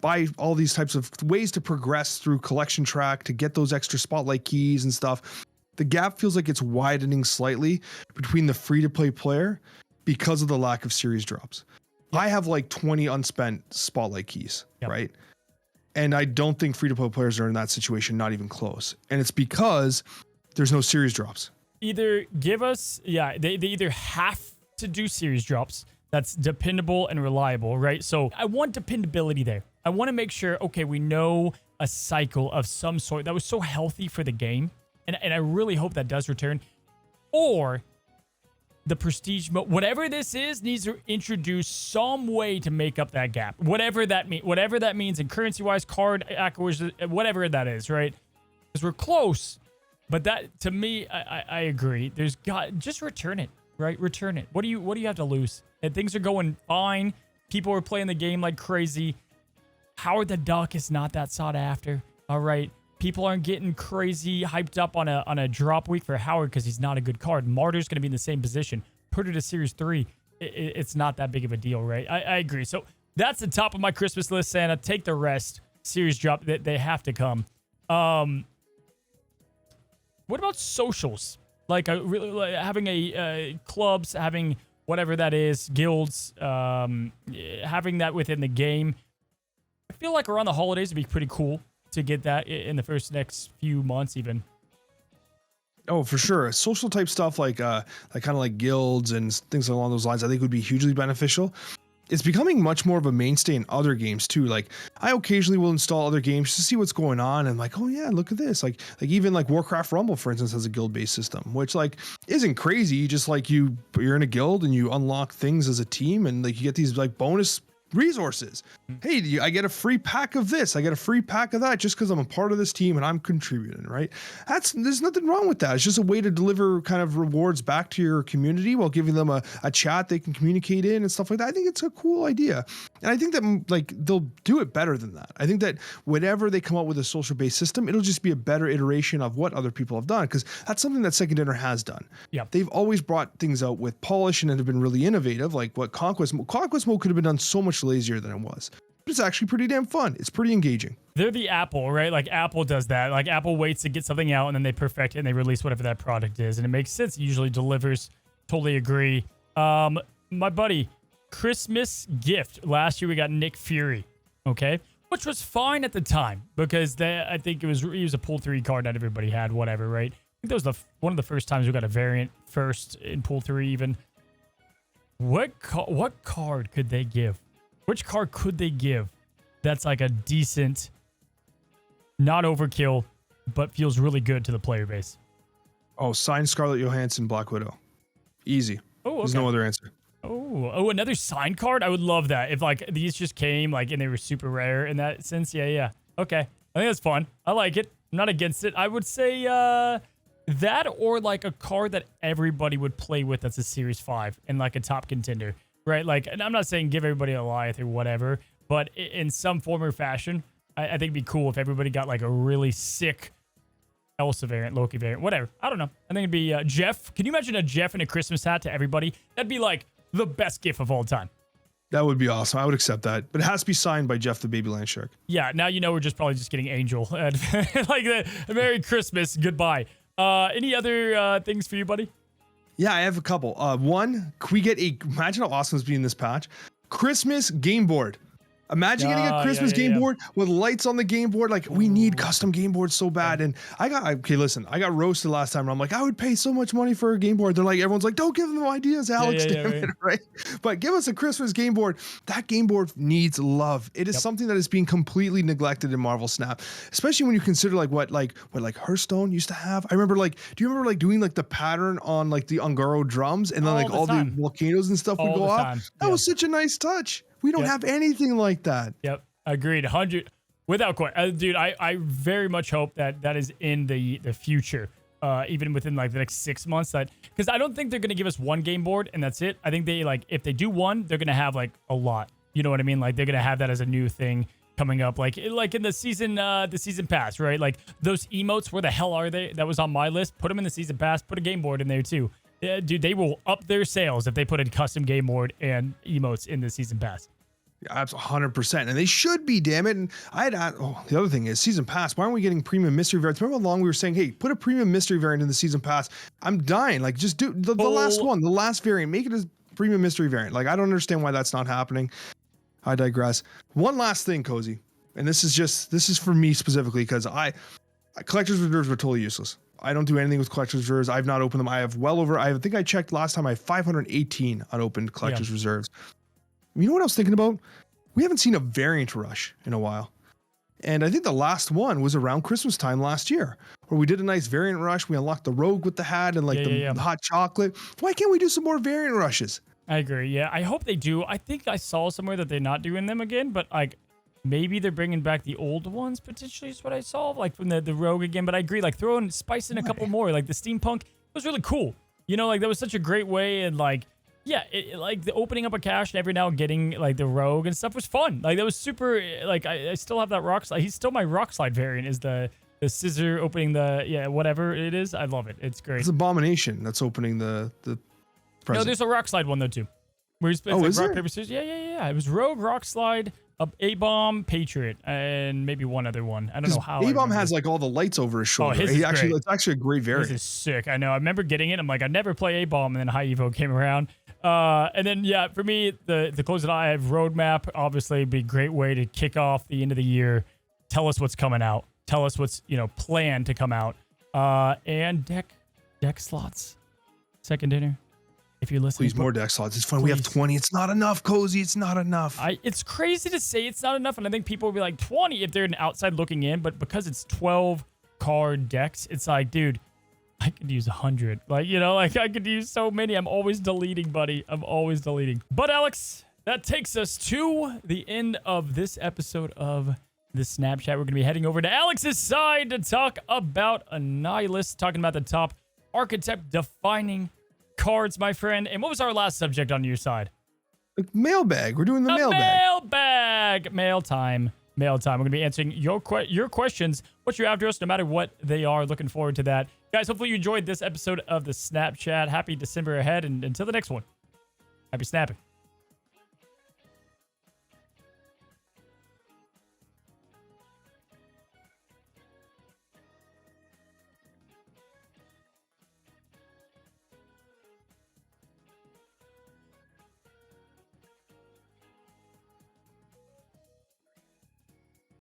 buy all these types of ways to progress through collection track to get those extra spotlight keys and stuff. The gap feels like it's widening slightly between the free-to-play player because of the lack of series drops. Yep. I have like 20 unspent spotlight keys, right? And I don't think free-to-play players are in that situation, not even close. And it's because there's no series drops. Either give us, they either have to do series drops that's dependable and reliable, right? So I want dependability there. I want to make sure, okay, we know a cycle of some sort that was so healthy for the game. And I really hope that does return. Or the prestige mode, whatever this is, needs to introduce some way to make up that gap. Whatever that means in currency-wise, card acquisition, whatever that is, right? Because we're close. But that, to me, I agree. Just return it, right? Return it. What do you have to lose? And things are going fine. People are playing the game like crazy. Howard the Duck is not that sought after. All right. People aren't getting crazy hyped up on a drop week for Howard because he's not a good card. Martyr's going to be in the same position. Put it to Series 3. It's not that big of a deal, right? I agree. So that's the top of my Christmas list, Santa. Take the rest. Series drop. They have to come. What about socials? Like having a clubs, having whatever that is, guilds, having that within the game. I feel like around the holidays would be pretty cool to get that in the next few months even. Oh, for sure. Social type stuff like kind of like guilds and things along those lines, I think would be hugely beneficial. It's becoming much more of a mainstay in other games too. Like I occasionally will install other games to see what's going on and like, oh yeah, look at this. Like even like Warcraft Rumble, for instance, has a guild-based system, which like isn't crazy. Just like you're in a guild and you unlock things as a team and like you get these like bonus resources. Hey, I get a free pack of this, I get a free pack of that just because I'm a part of this team and I'm contributing, right? There's nothing wrong with that. It's just a way to deliver kind of rewards back to your community while giving them a chat they can communicate in and stuff like that. I think it's a cool idea. And I think that like they'll do it better than that. I think that whenever they come up with a social based system, it'll just be a better iteration of what other people have done, because that's something that Second Dinner has done. Yeah. They've always brought things out with polish and have been really innovative, like what Conquest Mode could have been done so much lazier than it was. But it's actually pretty damn fun. It's pretty engaging. They're the Apple, right? Like Apple does that. Like Apple waits to get something out and then they perfect it and they release whatever that product is. And it makes sense. It usually delivers. Totally agree. My buddy, Christmas gift. Last year we got Nick Fury. Okay. Which was fine at the time because I think he was a Pool 3 card that everybody had, whatever, right? I think that was one of the first times we got a variant first in Pool 3 even. What card could they give? Which card could they give that's like a decent, not overkill, but feels really good to the player base? Oh, signed Scarlett Johansson, Black Widow. Easy. Oh, okay. There's no other answer. Oh, another signed card? I would love that. If like these just came like and they were super rare in that sense. Yeah. Okay. I think that's fun. I like it. I'm not against it. I would say that or like a card that everybody would play with that's a Series 5 and like a top contender, right? Like, and I'm not saying give everybody a Goliath or whatever, but in some form or fashion, I think it'd be cool if everybody got like a really sick Elsa variant, Loki variant, whatever. I don't know. I think it'd be Jeff. Can you imagine a Jeff in a Christmas hat to everybody? That'd be like the best gift of all time. That would be awesome. I would accept that. But it has to be signed by Jeff the Baby Land Shark. Yeah, now you know we're probably just getting Angel. Like the Merry Christmas, goodbye. Any other things for you, buddy? Yeah, I have a couple. One, can we get imagine how awesome this would be in this patch? Christmas game board. Imagine getting a Christmas game board with lights on the game board. Like, we need custom game boards so bad. And I got roasted last time. And I'm like, I would pay so much money for a game board. They're like, everyone's like, don't give them ideas, Alex. Damn it, right? But give us a Christmas game board. That game board needs love. It is something that is being completely neglected in Marvel Snap, especially when you consider what Hearthstone used to have. I remember do you remember doing like the pattern on like the Ungaro drums and then like all the volcanoes and stuff would go off? That was such a nice touch. We don't have anything like that. Yep. Agreed. 100 without question. Dude, I very much hope that is in the future, even within like the next 6 months, because I don't think they're going to give us one game board and that's it. I think they if they do one, they're going to have like a lot. You know what I mean? Like they're going to have that as a new thing coming up, like in the season pass, right? Like those emotes, where the hell are they? That was on my list. Put them in the season pass, put a game board in there too. Dude, they will up their sales if they put a custom game board and emotes in the season pass. Yeah, 100%. And they should be, damn it. And the other thing is season pass. Why aren't we getting premium mystery variants? Remember how long we were saying, hey, put a premium mystery variant in the season pass? I'm dying. Like, just do the last one, the last variant, make it a premium mystery variant. Like, I don't understand why that's not happening. I digress. One last thing, Cozy. And this is for me specifically, because collector's reserves were totally useless. I don't do anything with collector's reserves. I've not opened them. I think I checked last time, I have 518 unopened collector's reserves. You know what I was thinking about? We haven't seen a variant rush in a while. And I think the last one was around Christmas time last year, where we did a nice variant rush. We unlocked the rogue with the hat and the hot chocolate. Why can't we do some more variant rushes? I agree. Yeah, I hope they do. I think I saw somewhere that they're not doing them again, but like maybe they're bringing back the old ones potentially is what I saw, like from the rogue again. But I agree, like spice in a couple more, like the steampunk was really cool. You know, like that was such a great way, and like, yeah, like the opening up a cache and every now getting like the rogue and stuff was fun. Like that was super. Like I still have that rock slide. He's still my rock slide variant. Is the scissor opening whatever it is. I love it. It's great. It's Abomination that's opening the present. No, there's a rock slide one though too. Where it's like rock paper scissors. Yeah. It was rogue, rock slide, A-bomb, Patriot, and maybe one other one. I don't know how. A-bomb has like all the lights over his shoulder. It's actually a great variant. This is sick. I know. I remember getting it. I'm like, I never play A-bomb, and then High Evo came around. And then for me, the close that I have roadmap obviously be a great way to kick off the end of the year. Tell us what's coming out. Tell us what's planned to come out. And deck slots. Second dinner. If you're listening, please, more deck slots. It's fun. Please. We have 20. It's not enough, Cozy. It's not enough. It's crazy to say it's not enough, and I think people will be like 20 if they're an outside looking in, but because it's 12 card decks, it's like, dude, I could use 100. Like, I could use so many. I'm always deleting, buddy. I'm always deleting. But Alex, that takes us to the end of this episode of the Snapchat. We're going to be heading over to Alex's side to talk about Annihilus, talking about the top archetype defining cards, my friend. And what was our last subject on your side? Mailbag. We're doing the mailbag. Mailbag. Mail time. Mail time. We're going to be answering your questions, what you have to us, no matter what they are. Looking forward to that. Guys, hopefully you enjoyed this episode of the Snapchat. Happy December ahead, and until the next one, happy snapping.